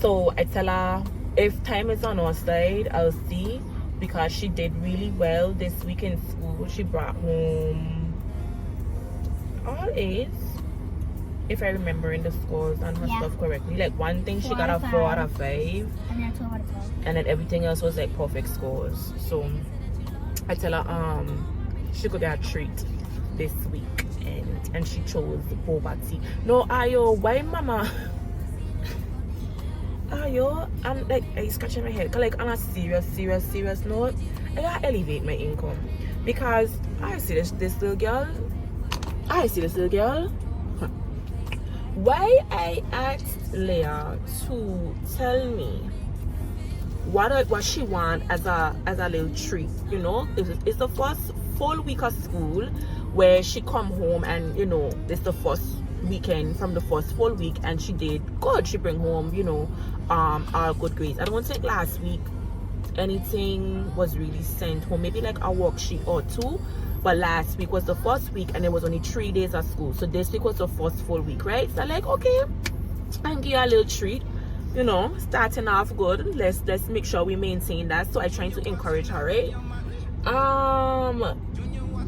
F: So I tell her if time is on our side, I'll see, because she did really well this week in school. She brought home all A's, if I remember in the scores and her stuff correctly. Like one thing she got a 4 out of 5,
E: And then 2 out of 5.
F: and then everything else was like perfect scores. So I tell her she could get a treat this week, and she chose boba tea. No, Ayo, why mama? Ayo, I'm like, I scratching my head. Cause like on a serious note, I gotta elevate my income, because I see this little girl. Why I asked Leia to tell me what she want as a little treat, you know. It's the first full week of school where she come home, and you know, it's the first weekend from the first full week, and she did good. She bring home, you know, our good grades. I don't think last week anything was really sent home, maybe like a worksheet or 2. But last week was the first week, and there was only 3 days of school. So this week was the first full week, right? So like, okay, and give you a little treat, you know, starting off good. Let's make sure we maintain that. So I trying to encourage her, right?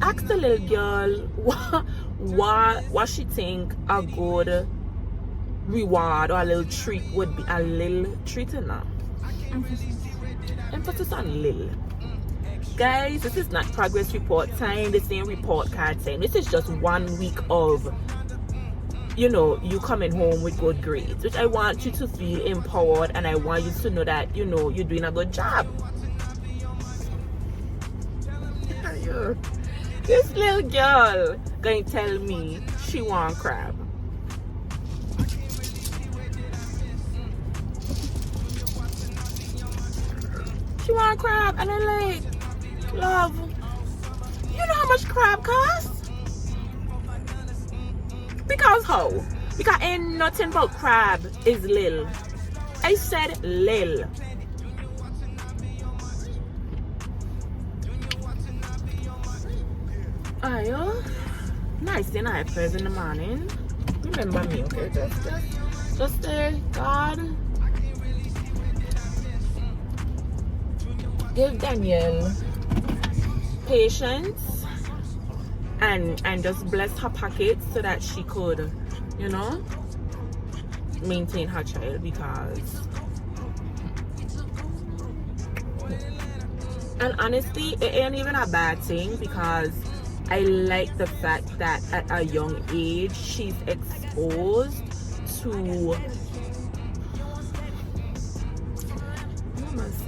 F: Ask the little girl what she think a good reward or a little treat would be. A little treat in her. Emphasis on little. Guys, this is not progress report time. This ain't report card time. This is just 1 week of, you know, you coming home with good grades, which I want you to feel empowered, and I want you to know that, you know, you're doing a good job. This little girl going to tell me she want crab. She want crab, and I'm like, love, you know how much crab costs? Because how? Because ain't nothing but crab is lil. I said lil. Ayo, nice and I prayers in the morning. Remember me, okay? Just say, God, give Danielle patience and just bless her pockets so that she could, you know, maintain her child. Because, and honestly, it ain't even a bad thing, because I like the fact that at a young age she's exposed to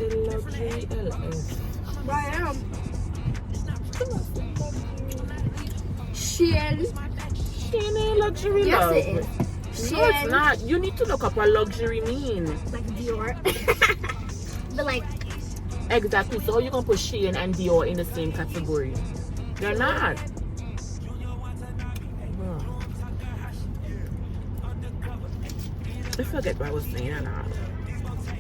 F: luxury LS.
E: I am. Shein.
F: Shein ain't luxury,
E: Yes,
F: love.
E: it is.
F: No, it's not. You need to look up what luxury means.
E: Like Dior. But like,
F: Exactly. So you gonna put Shein and Dior in the same category? They're not. I forget what I was saying now.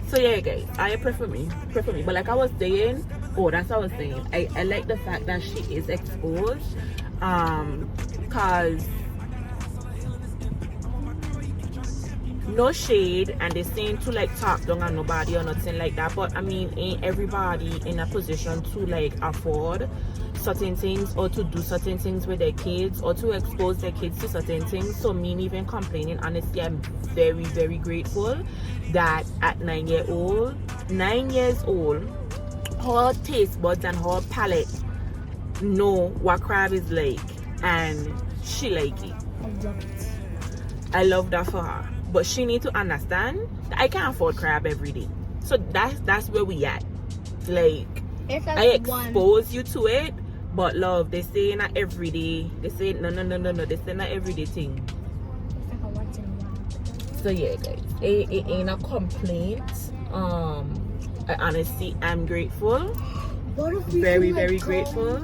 F: So yeah, guys, I pray for me. But like I was saying, that's what I was saying. I like the fact that she is exposed. Cause no shade, and they saying to like talk down on nobody or nothing like that, but I mean, ain't everybody in a position to like afford certain things or to do certain things with their kids or to expose their kids to certain things. So me even complaining, honestly, I'm very, very grateful that at 9 years old, her taste buds and her palate know what crab is like, and she like it.
E: I love it.
F: I love that for her, but she need to understand that I can't afford crab every day. So that's where we at. Like, I expose you to it, but love, they say not every day. They say no. They say not everyday thing.
E: It's like a once in a while.
F: So yeah, guys, it ain't a complaint. I honestly am grateful.
E: What if we
F: Very,
E: could, like,
F: very
E: go-
F: grateful.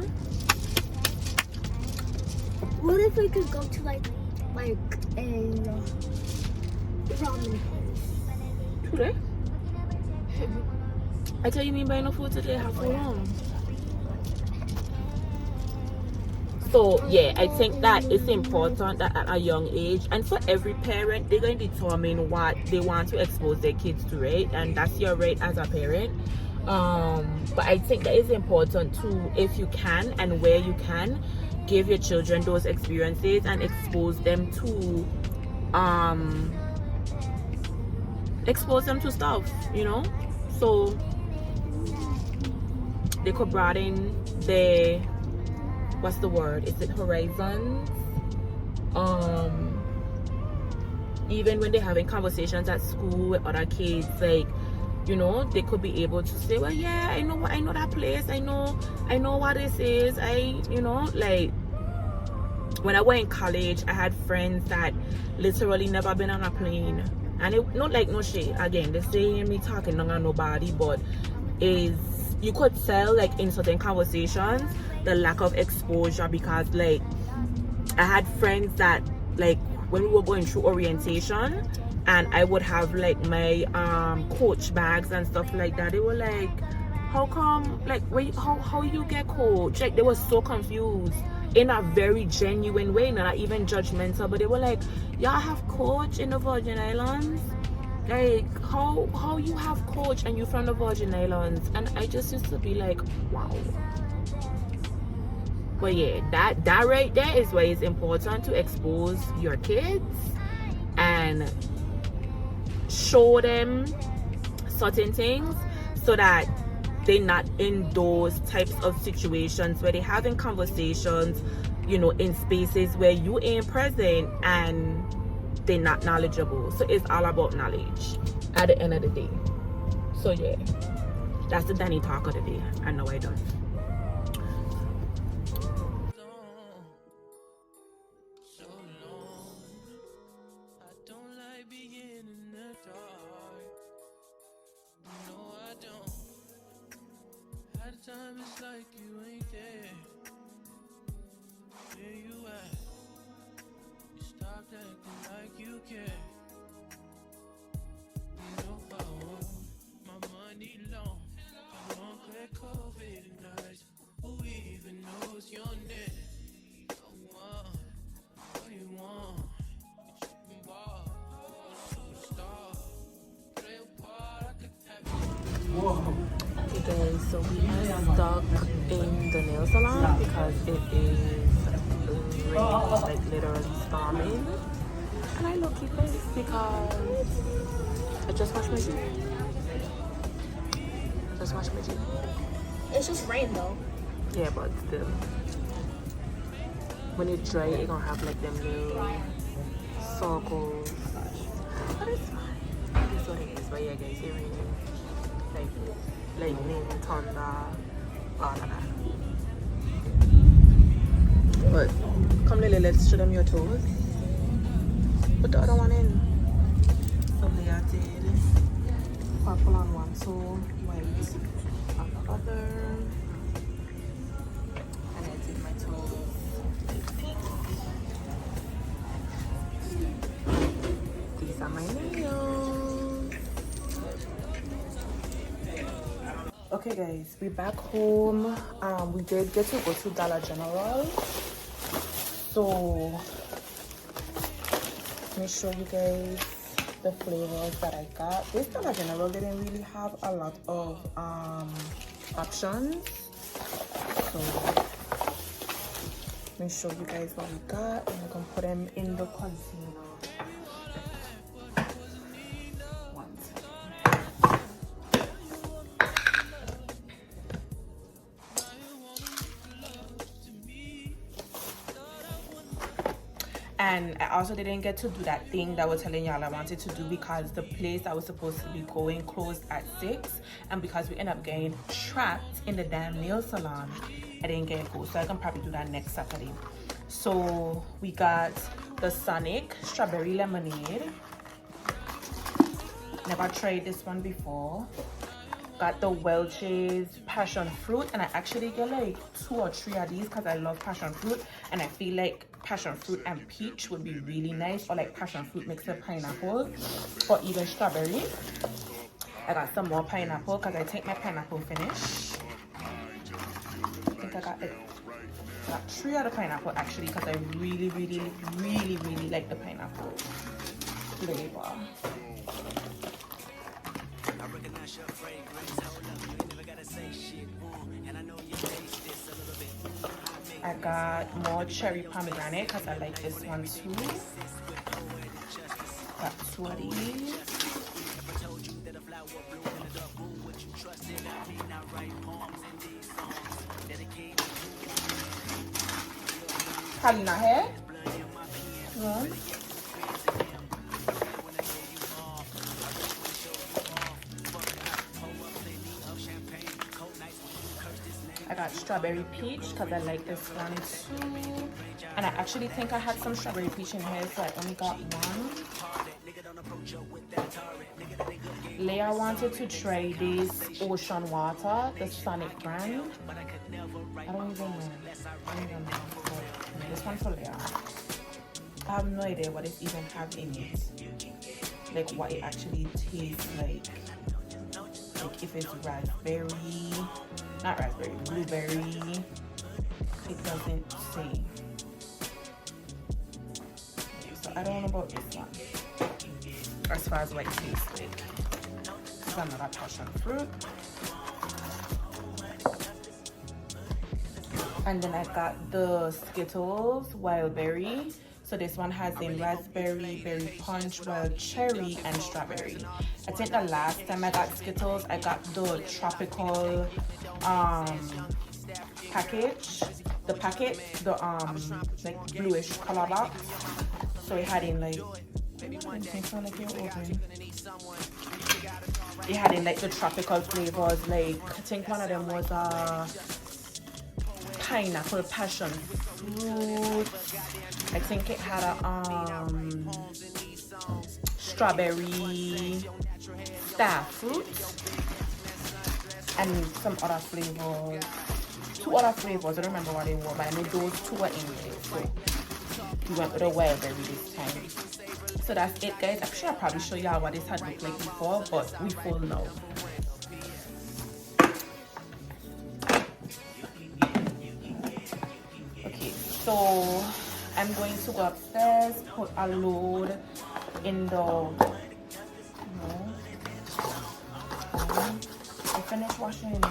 E: What if we could go to like a ramen place?
F: Today? I tell you, me buy no food today, have food home. So yeah, I think that it's important that at a young age, and for every parent, they're going to determine what they want to expose their kids to, right? And that's your right as a parent. But I think that it's important to, if you can and where you can, give your children those experiences and expose them to stuff, you know. So they could broaden their, what's the word, is it horizons? Even when they're having conversations at school with other kids, like, you know, they could be able to say, well, yeah, I know that place, I know what this is. You know, like, when I went in college, I had friends that literally never been on a plane, and it not like no shade. Again, they say me talking not on nobody, but is, you could tell, like, in certain conversations, the lack of exposure, because, like, I had friends that, like, when we were going through orientation, and I would have, like, my coach bags and stuff like that, they were like, how come, like, wait, how you get coach? Like, they were so confused in a very genuine way, not even judgmental, but they were like, y'all have coach in the Virgin Islands? Like, how you have coach and you from the Virgin Islands? And I just used to be like, wow. But yeah, that right there is why it's important to expose your kids and show them certain things, so that they're not in those types of situations where they're having conversations, you know, in spaces where you ain't present and they're not knowledgeable. So it's all about knowledge at the end of the day. So yeah, that's the Danny talk of the day. I know I don't.
B: Time it's like you ain't there. Where you at? You stopped acting like you care. You know I want my money long. I want clear COVID nights. Who even knows your name? I want what you want. You chicken ball, superstar. Play a part, I could have you.
F: Whoa. Okay, so we are stuck in the nail salon because it is raining, like literally storming, and I look pissed because I just washed my teeth.
E: It's just rain though.
F: Yeah, but still, when it dry, it gonna have like them little circles. But it's fine. It is what it is. But yeah, guys, it's raining. Like lightning, thunder, all of that. But come Lily, let's show them your toes. Put the other one in. So Leah did purple on one toe, white on the other. And I did my toes pink. These are my nails. Okay guys, we're back home. We did get to go to Dollar General, so let me show you guys the flavors that I got. This Dollar General didn't really have a lot of options, so let me show you guys what we got, and I'm gonna put them in the container. And I also didn't get to do that thing that I was telling y'all I wanted to do because the place I was supposed to be going closed at 6, and because we ended up getting trapped in the damn nail salon, I didn't get to go. So I can probably do that next Saturday. So we got the Sonic strawberry lemonade. Never tried this one before. Got the Welch's passion fruit, and I actually get like 2 or 3 of these because I love passion fruit, and I feel like passion fruit and peach would be really nice, or like passion fruit mixed with pineapple or even strawberry. I got some more pineapple because I think my pineapple finished. I think I got 3 of the pineapple actually because I really like the pineapple flavor. I got more cherry pomegranate because I like this one too. Got 2 of these. Halina here. One. I got strawberry peach because I like this one too. And I actually think I had some strawberry peach in here, so I only got 1. Leah wanted to try this ocean water, the Sonic brand. I don't even know. This one for Leah. I have no idea what it even have in it. Like what it actually tastes like. Like if it's raspberry, not raspberry, blueberry. It doesn't say. So I don't know about this one. As far as what it tastes like. It's another passion fruit. And then I got the Skittles wild berry. So this one has in raspberry, berry punch, wild cherry, and strawberry. I think the last time I got Skittles, I got the tropical package. The packet, the like bluish color box. So it had in like, it had in like the tropical flavors. Like I think one of them was pineapple passion fruit. I think it had a strawberry star fruit and some other flavors. 2 other flavors. I don't remember what they were, but I know those 2 were in there. So we went with a wild berry this time. So that's it, guys. I'm sure I'll probably show y'all what this had looked like before, but we full now. Okay, so I'm going to go upstairs, put a load in the, I finished washing.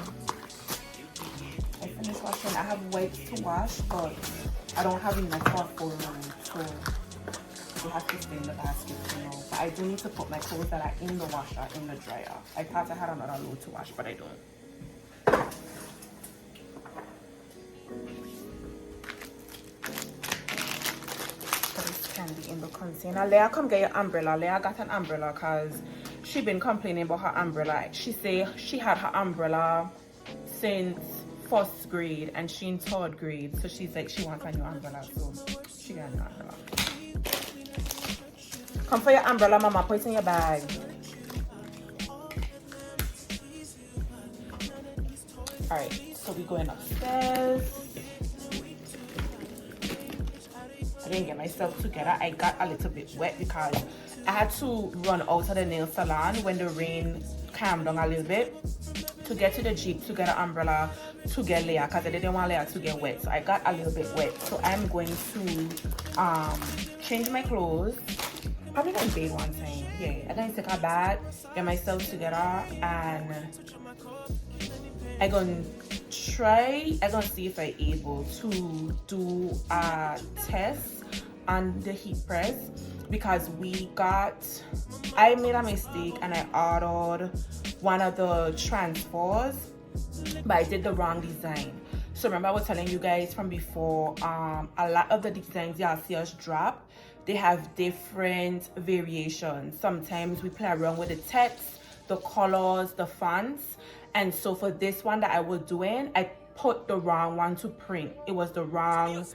F: I have wipes to wash, but I don't have enough for a full load, so you have to stay in the basket, you know. But I do need to put my clothes that are in the washer in the dryer. I thought I had another load to wash, but I don't. Candy in the container. Leah, come get your umbrella. Leah got an umbrella because she been complaining about her umbrella. She say she had her umbrella since 1st grade and she in 3rd grade, so she's like she wants a new umbrella, so she got a new umbrella. Come for your umbrella, mama. Put it in your bag. Alright, so we're going upstairs. I didn't get myself together. I got a little bit wet because I had to run out of the nail salon when the rain calmed down a little bit to get to the Jeep to get an umbrella to get Leah because I didn't want Leah to get wet. So I got a little bit wet. So I'm going to change my clothes. Probably going to bathe one time. Yeah, I'm going to take a bath, get myself together, and I'm going to see if I'm able to do a test on the heat press because I made a mistake and I ordered one of the transfers, but I did the wrong design. So remember I was telling you guys from before, a lot of the designs y'all see us drop, they have different variations. Sometimes we play around with the text, the colors, the fonts. And so for this one that I was doing, I put the wrong one to print. It was the wrong,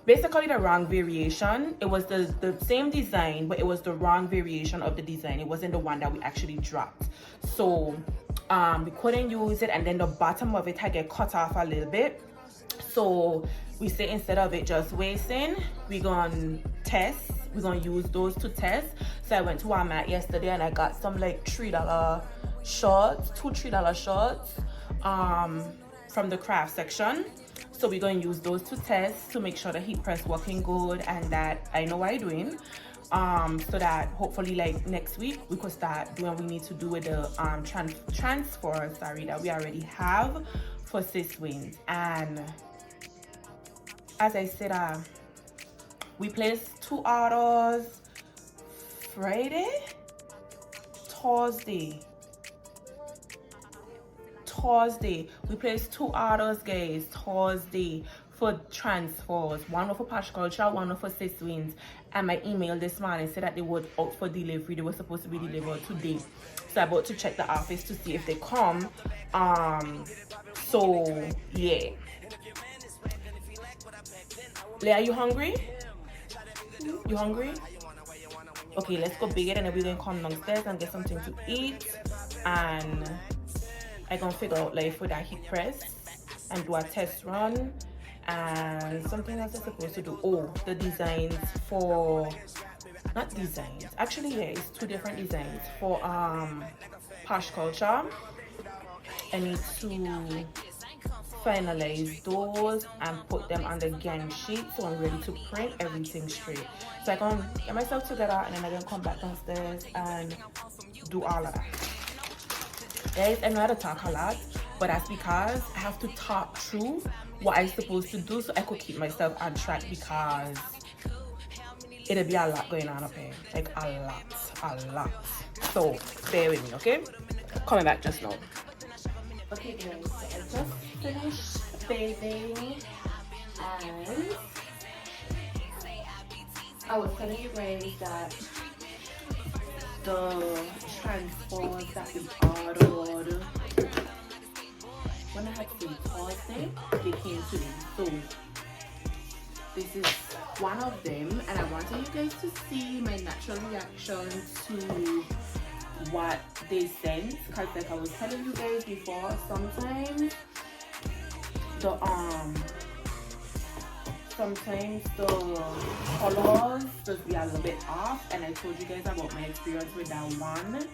F: basically the wrong variation. It was the same design, but it was the wrong variation of the design. It wasn't the one that we actually dropped. So we couldn't use it, and then the bottom of it had get cut off a little bit. So we say instead of it just wasting, we're gonna test. We're gonna use those to test. So I went to Walmart yesterday and I got some like $3 shorts, two $3 shorts from the craft section. So we're going to use those to test to make sure the heat press working good and that I know what I'm doing. So that hopefully like next week we could start doing what we need to do with the transfer that we already have for Sis Wins. And as I said, we placed 2 orders Friday, Thursday. We placed 2 orders, guys, Thursday for transfers. One for Posh Culture, one for Sis Wins. And my email this morning said that they were out for delivery. They were supposed to be delivered today. So I'm about to check the office to see if they come. So yeah. Leah, are you hungry? You hungry? Okay, let's go big it and then we're gonna come downstairs and get something to eat. And I'm gonna figure out life with that heat press and do a test run. And something else I'm supposed to do. Oh, the designs for, not designs, actually yeah, it's 2 different designs for Posh Culture. I need to finalize those and put them on the gang sheet so I'm ready to print everything straight. So I can get myself together and then I can come back downstairs and do all of that. Guys, I know how to talk a lot, but that's because I have to talk through what I'm supposed to do so I could keep myself on track, because it'll be a lot going on up here, like a lot. So bear with me, okay? Coming back just now. Okay guys, so I just finished bathing and I was telling you guys that the transfers that we ordered when I had to Thursday, they came today. So this is one of them, and I wanted you guys to see my natural reaction to what they sent, because like I was telling you guys before, sometimes the colors just be a little bit off, and I told you guys about my experience with that one.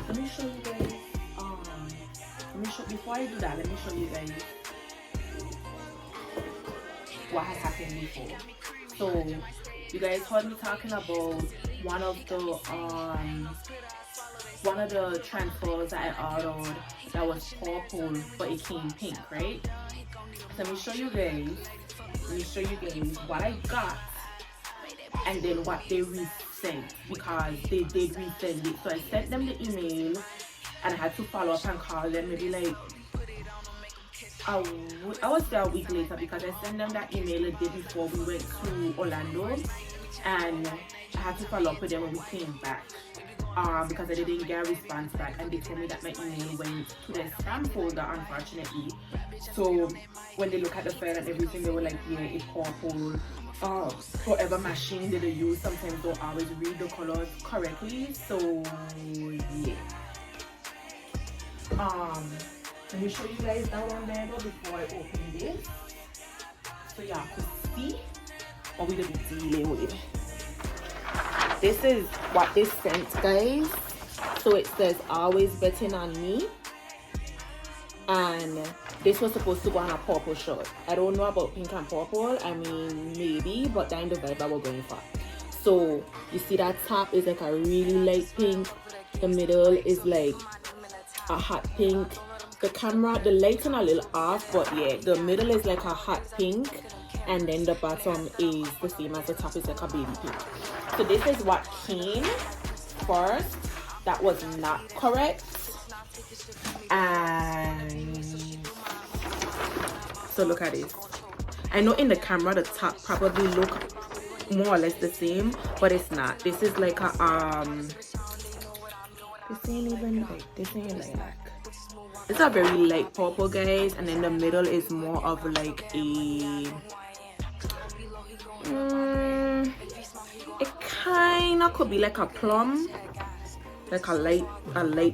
F: Let me show you guys before I do that, let me show you guys what had happened before. So you guys heard me talking about one of the transfers that I ordered that was purple but it came pink, right? So let me show you guys what I got and then what they resent, because they did resend it. So I sent them the email and I had to follow up and call them maybe like I was there a week later, because I sent them that email a day before we went to Orlando, and I had to follow up with them when we came back because I didn't get a response back, and they told me that my email went to their spam folder, unfortunately. So when they look at the file and everything, they were like, yeah, it's purple. Whatever machine that they use sometimes don't always read the colors correctly. So yeah. Let me show you guys that one there before I open this, so y'all could see what we're gonna be dealing with. This is what they sent, guys. So it says always betting on me, and this was supposed to go on a purple shirt. I don't know about pink and purple, I mean maybe, but that's the vibe that we're going for. So you see that top is like a really light pink, the middle is like a hot pink. The camera, the lighting a little off, but yeah, the middle is like a hot pink, and then the bottom is the same as the top, is like a baby pink. So this is what came first that was not correct, and So look at it. I know in the camera the top probably look more or less the same, but it's not. This is like a this ain't even like, this ain't lilac. It's a very light purple, guys, and then the middle is more of like a it kind of could be like a plum, like a light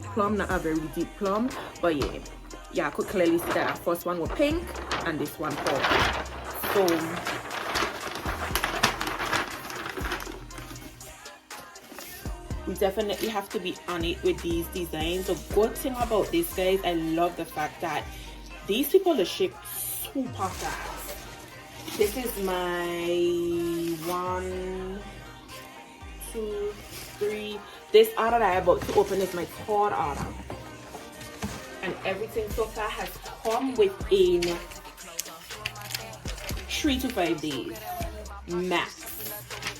F: plum, not a very deep plum, but yeah, I could clearly see that our first one was pink and this one purple. So we definitely have to be on it with these designs. The good thing about this, guys, I love the fact that these people are ship super fast. This is my 1, 2, 3. This order that I'm about to open is my 3rd order, and everything so far has come within 3 to 5 days max.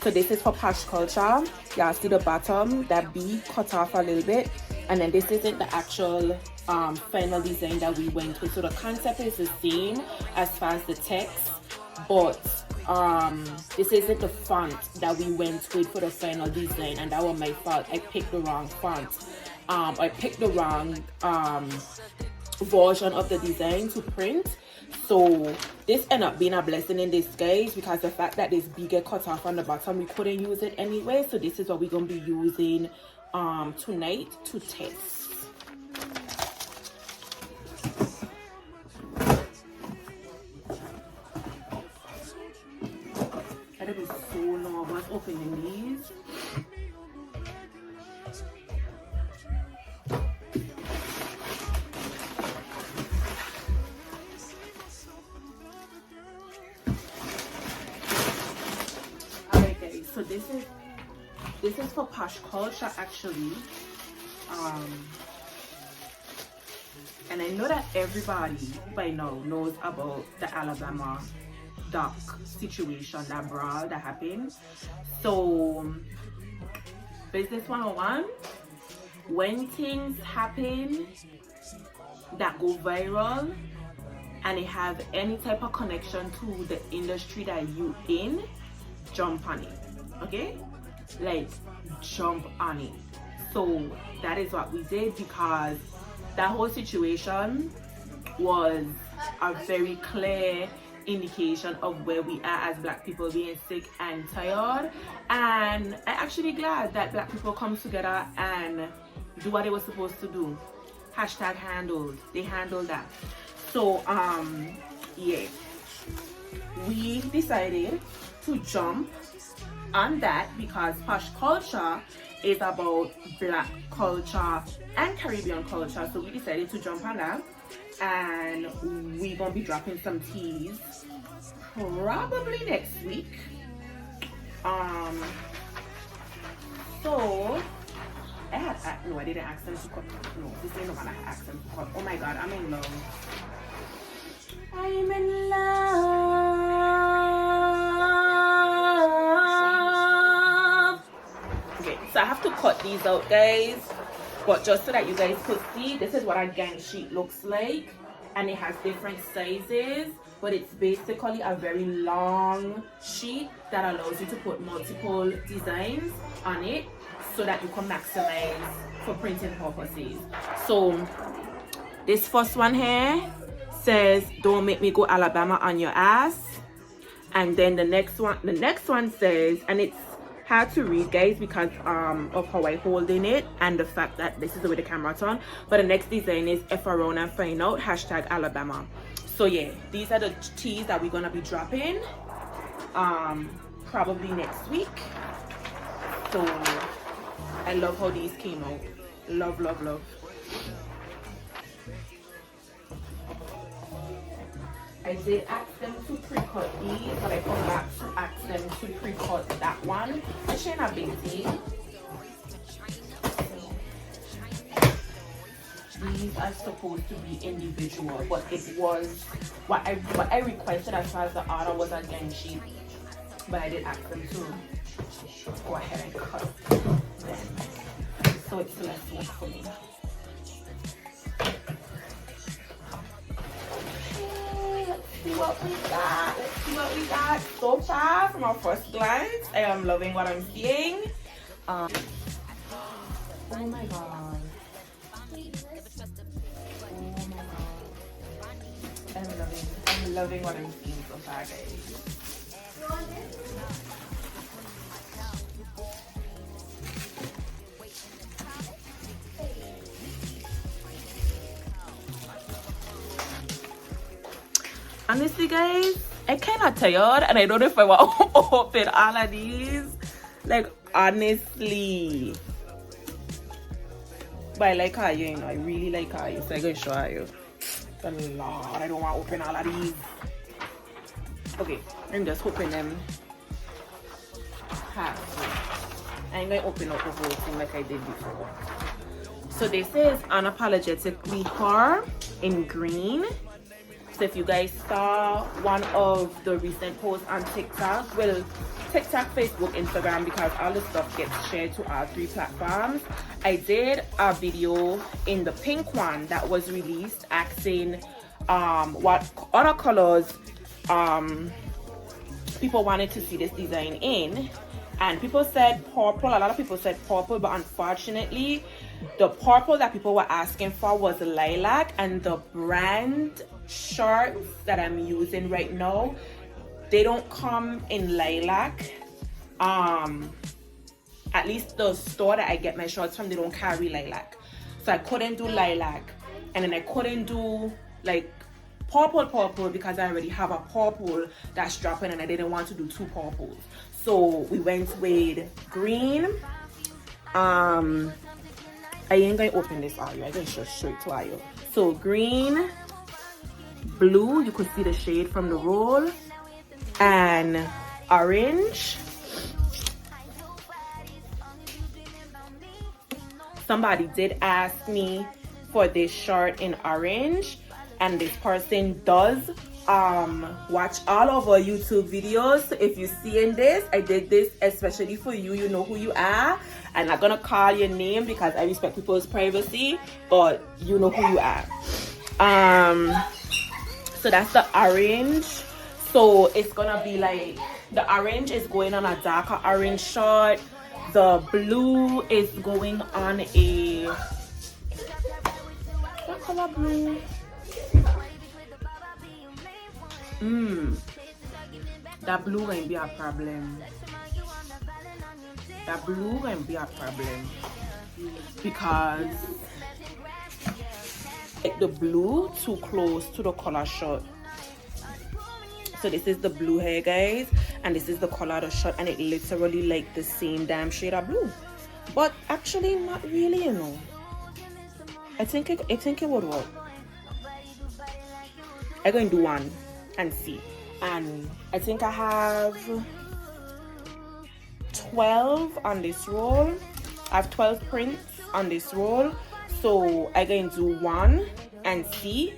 F: So this is for Posh Culture. Y'all see the bottom, that B cut off a little bit, and then this isn't the actual final design that we went with. So the concept is the same as far as the text, but this isn't the font that we went with for the final design, and that was my fault. I picked the wrong font. I picked the wrong version of the design to print. So this ended up being a blessing in disguise, because the fact that this bigger cut off on the bottom, we couldn't use it anyway. So this is what we're gonna be using tonight to test. That'll be so nervous opening these. So this is for Posh Culture actually, and I know that everybody by now knows about the Alabama dock situation, that brawl that happened. So Business 101, when things happen that go viral and it have any type of connection to the industry that you in, jump on it. Okay, like jump on it. So that is what we did, because that whole situation was a very clear indication of where we are as Black people, being sick and tired. And I'm actually glad that Black people come together and do what they were supposed to do. Hashtag handled. They handled that. So yeah, we decided to jump on that because Posh Culture is about Black culture and Caribbean culture. So we decided to jump on that, and we're gonna be dropping some teas probably next week. So I didn't ask them to cut. No, this ain't the one I asked them to cut. Oh my god, I'm in love. I'm in love. Okay, so I have to cut these out, guys. But just so that you guys could see, this is what a gang sheet looks like. And it has different sizes. But it's basically a very long sheet that allows you to put multiple designs on it, so that you can maximize for printing purposes. So this first one here says, "Don't make me go Alabama on your ass." And then the next one says, and it's hard to read, guys, because of how I hold in it and the fact that this is the way the camera's on, but the next design is "F around and find out, hashtag Alabama." So yeah, these are the teas that we're gonna be dropping probably next week. So I love how these came out. Love, love, love. I did ask them to pre-cut these, but I come back to ask them to pre-cut that one, which ain't a big deal. These are supposed to be individual, but it was what I requested as far as the order was a gang sheet, but I did ask them to go ahead and cut them, so it's less work for me. Let's see what we got. Let's see what we got so far from our first glance. I am loving what I'm seeing. Oh my god. I'm loving what I'm seeing so far, guys. Honestly, guys, I kind of tired and I don't know if I want to open all of these. Like, honestly. But I like how you know, I really like how you, so I'm going to show you. But Lord, I don't want to open all of these. Okay, I'm just opening them half. I'm going to open up the whole thing like I did before. So this is Unapologetically Her in green. So if you guys saw one of the recent posts on TikTok, well, TikTok, Facebook, Instagram, because all the stuff gets shared to all 3 platforms. I did a video in the pink one that was released asking what other colors people wanted to see this design in, and people said purple. A lot of people said purple, but unfortunately the purple that people were asking for was lilac, and the brand shirts that I'm using right now, they don't come in lilac. At least the store that I get my shorts from, they don't carry lilac, so I couldn't do lilac, and then I couldn't do like purple because I already have a purple that's dropping and I didn't want to do 2 purples, so we went with green. I ain't gonna open this all you, I just show it to you. So green, blue, you could see the shade from the roll, and orange. Somebody did ask me for this shirt in orange, and this person does watch all of our YouTube videos. So if you're seeing this, I did this especially for you. You know who you are. I'm not gonna call your name because I respect people's privacy, but you know who you are. So that's the orange. So it's gonna be like, the orange is going on a darker orange shirt. The blue is going on a, what color blue? That blue gonna be a problem. That blue gonna be a problem because the blue too close to the color shirt. So this is the blue hair, guys, and this is the color of the shirt, and it literally like the same damn shade of blue, but actually not really, you know. I think it would work. I'm going to do one and see, and I think I have 12 on this roll. I have 12 prints on this roll, so I'm going to do one and see.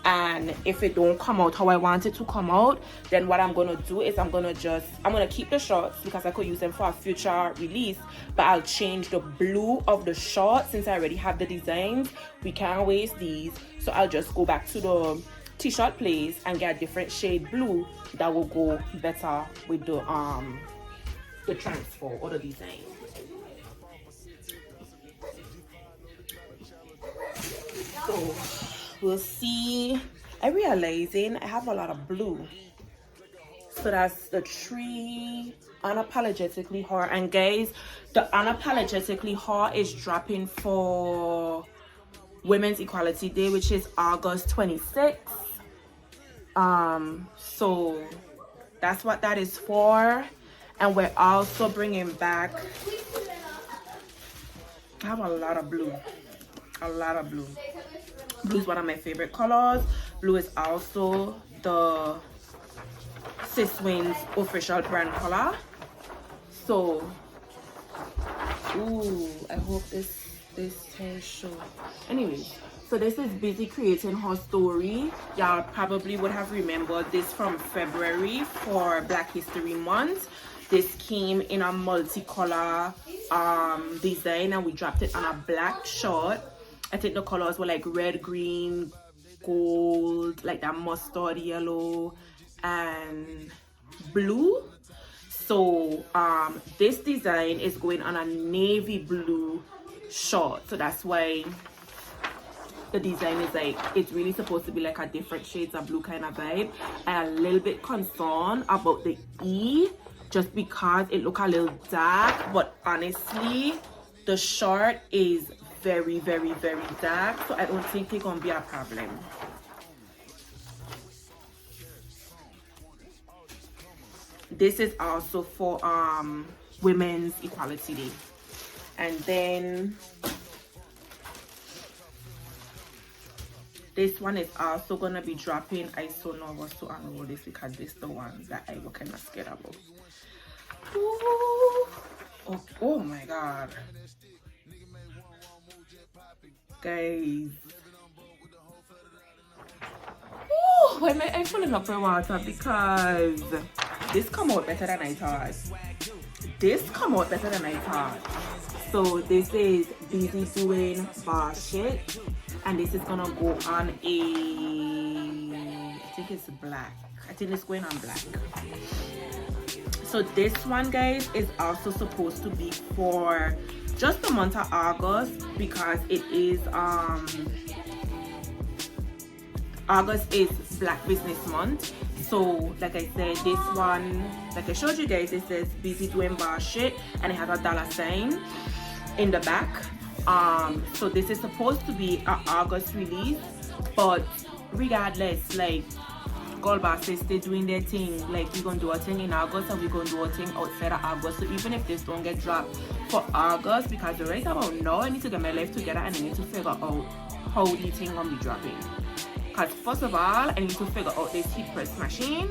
F: And if it don't come out how I want it to come out, then what I'm gonna do is I'm gonna keep the shorts because I could use them for a future release, but I'll change the blue of the shorts. Since I already have the designs, we can't waste these, so I'll just go back to the t-shirt place and get a different shade blue that will go better with the transfer or the design. So we'll see. I'm realizing I have a lot of blue. So that's the 3 Unapologetically Her. And guys, the Unapologetically Her is dropping for Women's Equality Day, which is August 26th. So that's what that is for. And we're also bringing back, I have a lot of blue. A lot of blue. Blue is one of my favorite colors. Blue is also the Sistas official brand color. So, ooh, I hope this can show. Anyways, so this is Busy Creating Her Story. Y'all probably would have remembered this from February for Black History Month. This came in a multicolor design, and we dropped it on a black shirt. I think the colors were like red, green, gold, like that mustard yellow and blue. So this design is going on a navy blue short, so that's why the design is like, it's really supposed to be like a different shades of blue kind of vibe. I'm a little bit concerned about the E just because it look a little dark, but honestly the short is very, very, very dark, so I don't think it's gonna be a problem. This is also for Women's Equality Day. And then this one is also gonna be dropping. I so nervous to unroll this because this is the one that I was kind of scared about. Oh my god, guys. Why am I filling up for water? Because this come out better than I thought. So this is Busy Doing Bar Shit, and this is gonna go on I think it's black. I think it's going on black. So this one, guys, is also supposed to be for just the month of August, because it is August is Black Business Month. So like I said, this one, like I showed you guys, it says Busy Doing Bar Shit, and it has a $sign in the back. So this is supposed to be an August release, but regardless, like, girl bosses, they're doing their thing. Like, we're gonna do a thing in August, and we're gonna do a thing outside of August. So even if this don't get dropped for August, because right about now I need to get my life together and I need to figure out how the thing gonna be dropping. Because first of all, I need to figure out this heat press machine,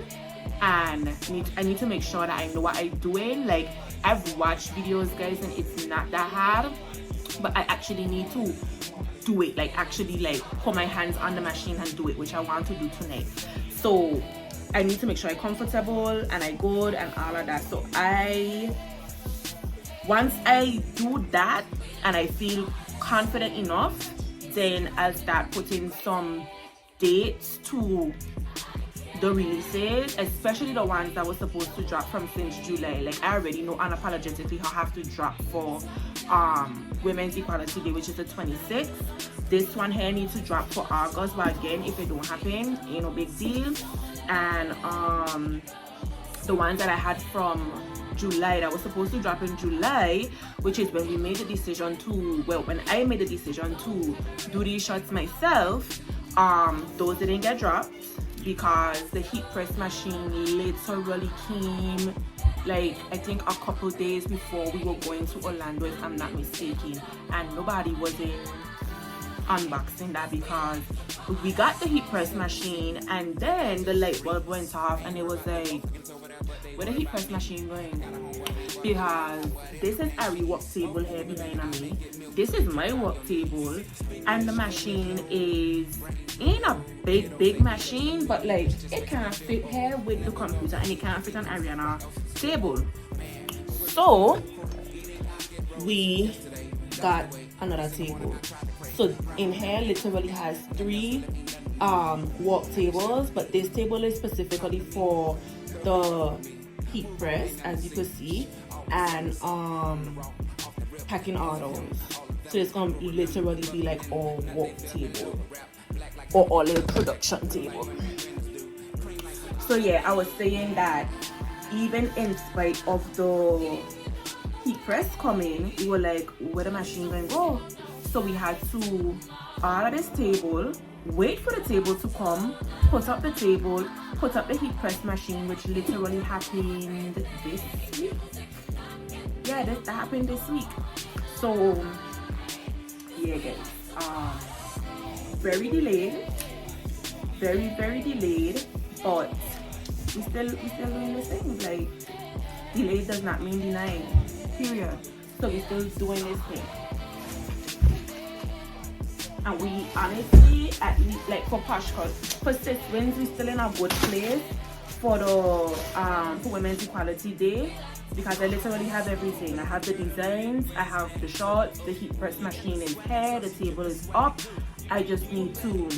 F: and I need to make sure that I know what I'm doing. Like, I've watched videos, guys, and it's not that hard, but I actually need to do it, like actually like put my hands on the machine and do it, which I want to do tonight. So I need to make sure I'm comfortable and I good and all of that. So once I do that and I feel confident enough, then I'll start putting some dates to the releases, especially the ones that were supposed to drop from since July. Like, I already know unapologetically I have to drop for Women's Equality Day, which is the 26th. This one here needs to drop for August, but again, if it don't happen, ain't no big deal. And the ones that I had from July that was supposed to drop in July, which is when we made the decision to, well, when I made the decision to do these shots myself, those didn't get dropped because the heat press machine literally came, like, I think a couple days before we were going to Orlando, if I'm not mistaken, and nobody was in unboxing that because we got the heat press machine and then the light bulb went off and it was like, where the heat press machine going? Because this is Ari work table here behind me. This is my work table, and the machine ain't a big machine, but like it can't fit here with the computer and it can't fit on Ariana's table. So we got another table. So in here literally has 3 work tables, but this table is specifically for the heat press, as you can see, and packing orders. So it's gonna literally be like all work table or all little production table. So yeah, I was saying that even in spite of the heat press coming, we were like, where the machine going to go? So we had to order this table, wait for the table to come, put up the table, put up the heat press machine, which literally happened this week. Yeah, that happened this week. So yeah, guys, very delayed, very delayed, but we still doing the things. Like, delayed does not mean denied, period. So we still doing this thing. And we honestly, at least, like for Posh Cut, for Sistas, we still in a good place for the for Women's Equality Day, because I literally have everything. I have the designs, I have the shorts, the heat press machine is here, the table is up, I just need to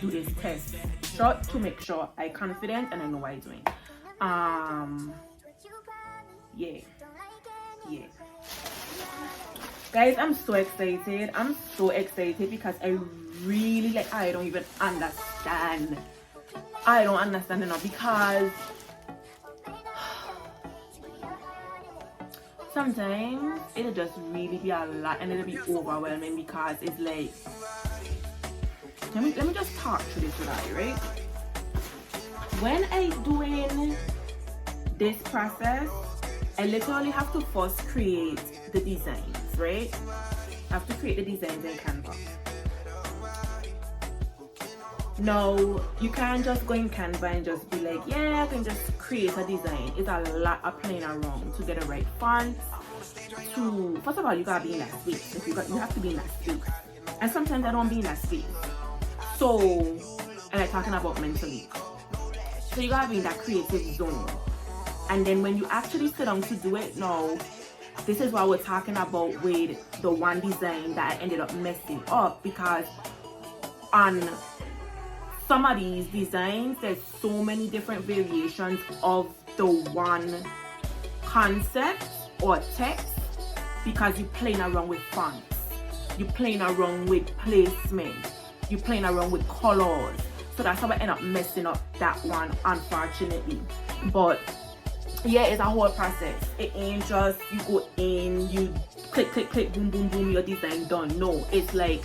F: do this test shot to make sure I'm confident and I know what I'm doing. Yeah. Guys, I'm so excited. I'm so excited because I really I don't even understand. I don't understand enough because sometimes it'll just really be a lot and it'll be overwhelming because it's like, let me just talk through this with you, right? When I doing this process, I literally have to first create the designs, right? I have to create the designs in Canva. No, you can't just go in Canva and just be like, yeah, I can just create a design. It's a lot of playing around to get the right font. First of all, you gotta be in that space. You have to be in that space. And sometimes I don't be in that space. So, and I'm talking about mentally. So you gotta be in that creative zone. And then when you actually sit down to do it, now, this is what we're talking about with the one design that I ended up messing up, because on some of these designs, there's so many different variations of the one concept or text because you're playing around with fonts, you're playing around with placement, you're playing around with colors. So that's how I end up messing up that one, unfortunately. But yeah, it's a whole process. It ain't just you go in, you click, boom, boom, boom, your design done. No, it's like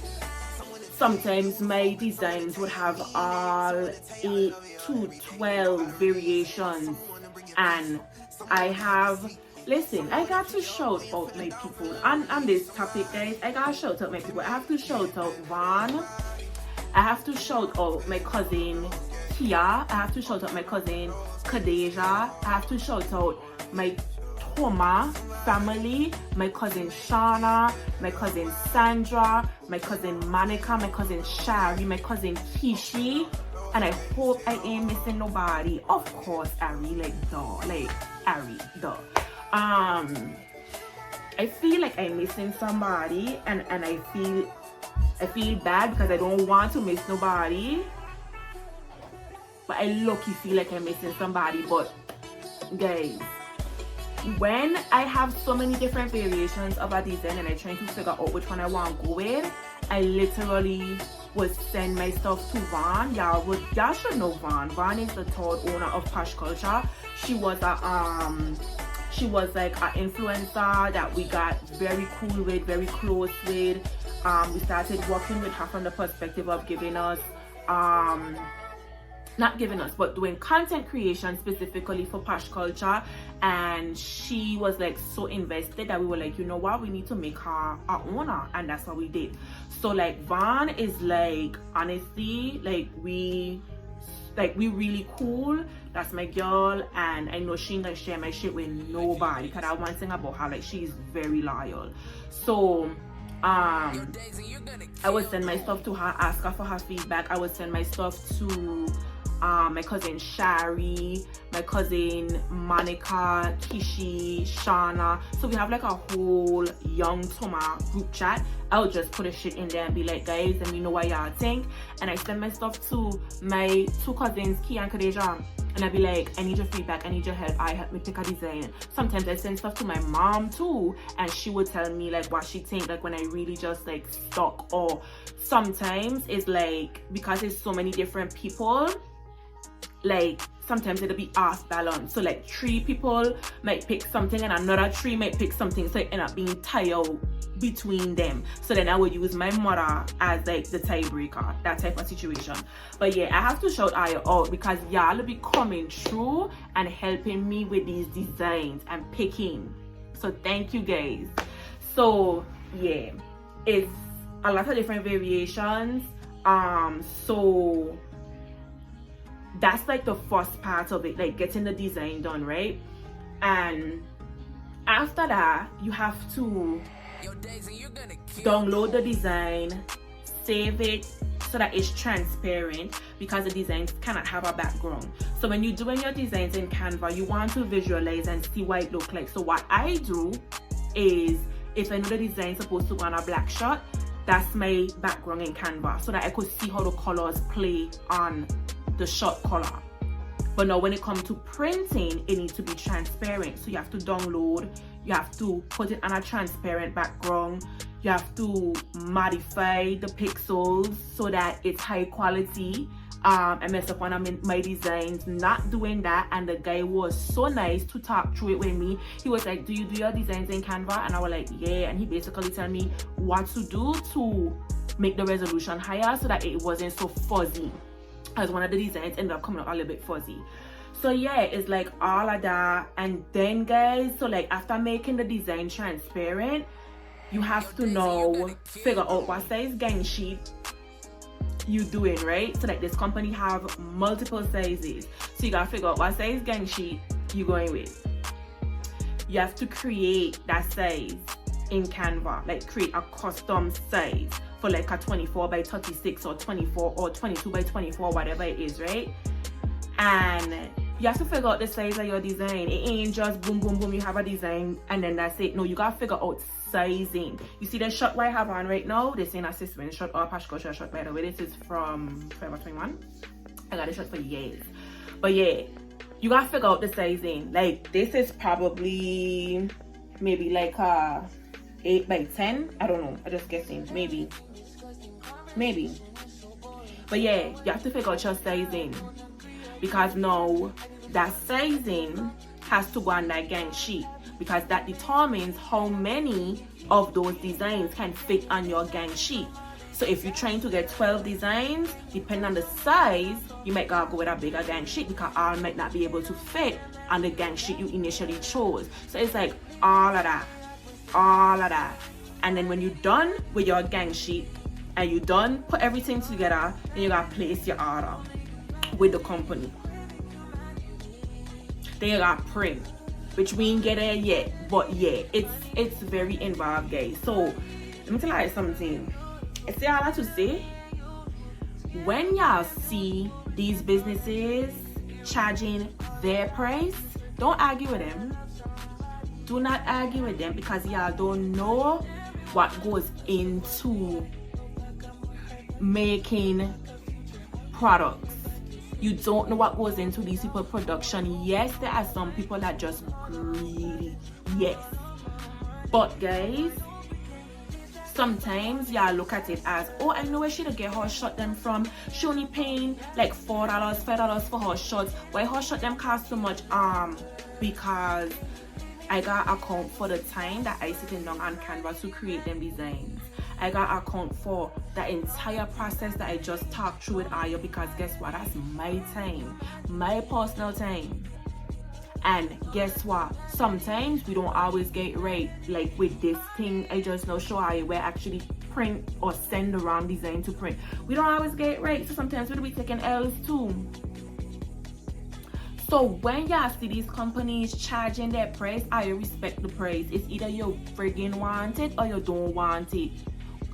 F: sometimes my designs would have all 8 to 12 variations, and I got to shout out my people on this topic, guys. I gotta shout out my people. I have to shout out Vaughn. I have to shout out my cousin Kia. I have to shout out my cousin Kadeja. I have to shout out my Toma family, my cousin Shauna, my cousin Sandra, my cousin Monica, my cousin Shari, my cousin Kishi, and I hope I ain't missing nobody. Of course, Ari, duh. I feel like I'm missing somebody, and I feel bad because I don't want to miss nobody, but I low-key feel like I'm missing somebody. But guys, when I have so many different variations of a design and I'm trying to figure out which one I want to go with, I literally would send my stuff to Vaughn. Y'all should know Vaughn. Vaughn is the third owner of Posh Culture. She was like an influencer that we got very cool with, very close with. We started working with her from the perspective of but doing content creation specifically for Posh Culture, and she was like so invested that we were like, you know what, we need to make her our owner, and that's what we did. So like Vaughn is like, honestly, we really cool. That's my girl, and I know she ain't gonna share my shit with nobody, because that one thing about her, like, she's very loyal. So I would send my stuff to her, ask her for her feedback. I would send my stuff to my cousin Shari, my cousin Monica, Kishi, Shauna. So we have like a whole Young Toma group chat. I would just put a shit in there and be like, guys, let me know what y'all think. And I send my stuff to my 2 cousins, Kia and Kadeja, and I'd be like, I need your feedback, I need your help, help me pick a design. Sometimes I send stuff to my mom too, and she would tell me like what she think, like when I really just like stuck. Or sometimes it's like, because it's so many different people, like sometimes it'll be off balance. So like 3 people might pick something and another 3 might pick something, so it end up being tied between them. So then I would use my mother as like the tiebreaker, that type of situation. But yeah, I have to shout Aya out because y'all be coming through and helping me with these designs and picking. So thank you guys. So yeah, it's a lot of different variations. So that's like the first part of it, like getting the design done, right? And after that, you have to download the design, save it so that it's transparent, because the designs cannot have a background. So when you're doing your designs in Canva, you want to visualize and see what it looks like. So what I do is, if I know the design is supposed to go on a black shot, That's my background in Canva, so that I could see how the colors play on the shot color. But now when it comes to printing, it needs to be transparent. So you have to download, you have to put it on a transparent background, you have to modify the pixels so that it's high quality. I messed up on my designs not doing that, and the guy was so nice to talk through it with me. He was like, do you do your designs in Canva? And I was like, yeah. And he basically told me what to do to make the resolution higher so that it wasn't so fuzzy, as one of the designs ended up coming out a little bit fuzzy. So yeah, it's like all of that. And then guys, so like after making the design transparent, you have to now figure out what size gang sheet you doing, right? So like this company have multiple sizes, so you gotta figure out what size gang sheet you going with. You have to create that size in Canva, like create a custom size for like a 24 by 36 or 24 or 22 by 24, whatever it is, right? And you have to figure out the size of your design. It ain't just boom boom boom, you have a design and then that's it. No, you gotta figure out sizing. You see the shot I have on right now, this ain't a sis win shot or Pash Culture shot, by the way. This is from Forever 21. I got this shot for years. But yeah, you gotta figure out the sizing. Like this is probably maybe like a 8 by 10. I don't know, I'm just guessing. Maybe. But yeah, you have to figure out your sizing, because now that sizing has to go on that gang sheet, because that determines how many of those designs can fit on your gang sheet. So if you're trying to get 12 designs, depending on the size, you might gotta go with a bigger gang sheet, because all might not be able to fit on the gang sheet you initially chose. So it's like all of that. And then when you're done with your gang sheet and you done put everything together, then you gotta place your order with the company. Then you gotta print, which we ain't get there yet, but yeah, it's very involved, guys. So let me tell you something. I say all that to say, when y'all see these businesses charging their price, don't argue with them. Do not argue with them, because y'all don't know what goes into making products. You don't know what goes into these people's production. Yes, there are some people that just greedy. Yes. But guys, sometimes y'all look at it as, oh, I know where she to get her shot them from. She only paying like $4, $5 for her shots. Why her shot them cost so much? Because I got account for the time that I sitting down on Canva to create them designs. I got account for the entire process that I just talked through with Aya, because guess what? That's my time, my personal time. And guess what? Sometimes we don't always get right. Like with this thing, I just now show Aya where actually print or send the wrong design to print. We don't always get it right, so sometimes we'll be taking L's too. So when y'all see these companies charging their price, I respect the price. It's either you friggin' want it or you don't want it.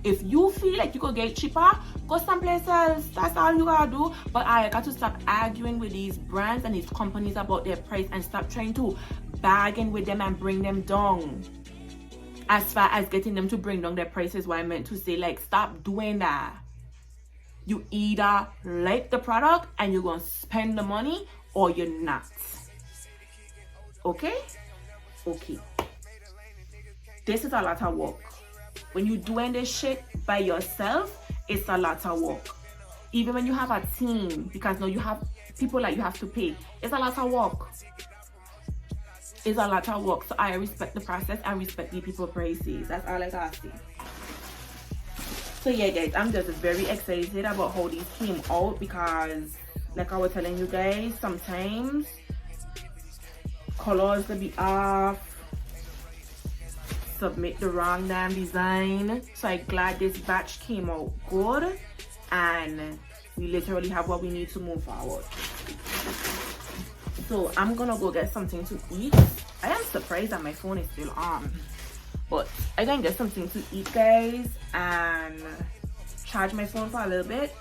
F: If you feel like you could get cheaper, go someplace else. That's all you gotta do. But I got to stop arguing with these brands and these companies about their price, and stop trying to bargain with them and bring them down. As far as getting them to bring down their prices, what I meant to say, like, stop doing that. You either like the product and you're gonna spend the money, or you're not. Okay? This is a lot of work. When you're doing this shit by yourself, it's a lot of work. Even when you have a team, because now you have people that you have to pay, it's a lot of work. So I respect the process and respect the people prices. That's all I gotta say. So yeah, guys, I'm just very excited about how these came out, because like I was telling you guys, sometimes colors will be off, submit the wrong damn design. So I'm glad this batch came out good, and we literally have what we need to move forward. So I'm gonna go get something to eat. I am surprised that my phone is still on, but I can get something to eat, guys, and charge my phone for a little bit.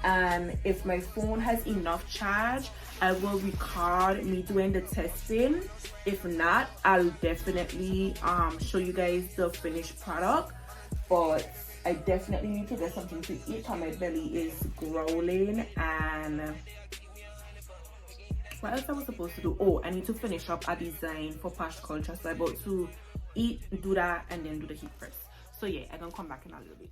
F: And if my phone has enough charge, I will record me doing the testing. If not, I'll definitely show you guys the finished product. But I definitely need to get something to eat. My belly is growling. And what else I was supposed to do? Oh, I need to finish up a design for Pash Culture. So I'm about to eat, do that, and then do the heat press. So yeah, I'm gonna come back in a little bit.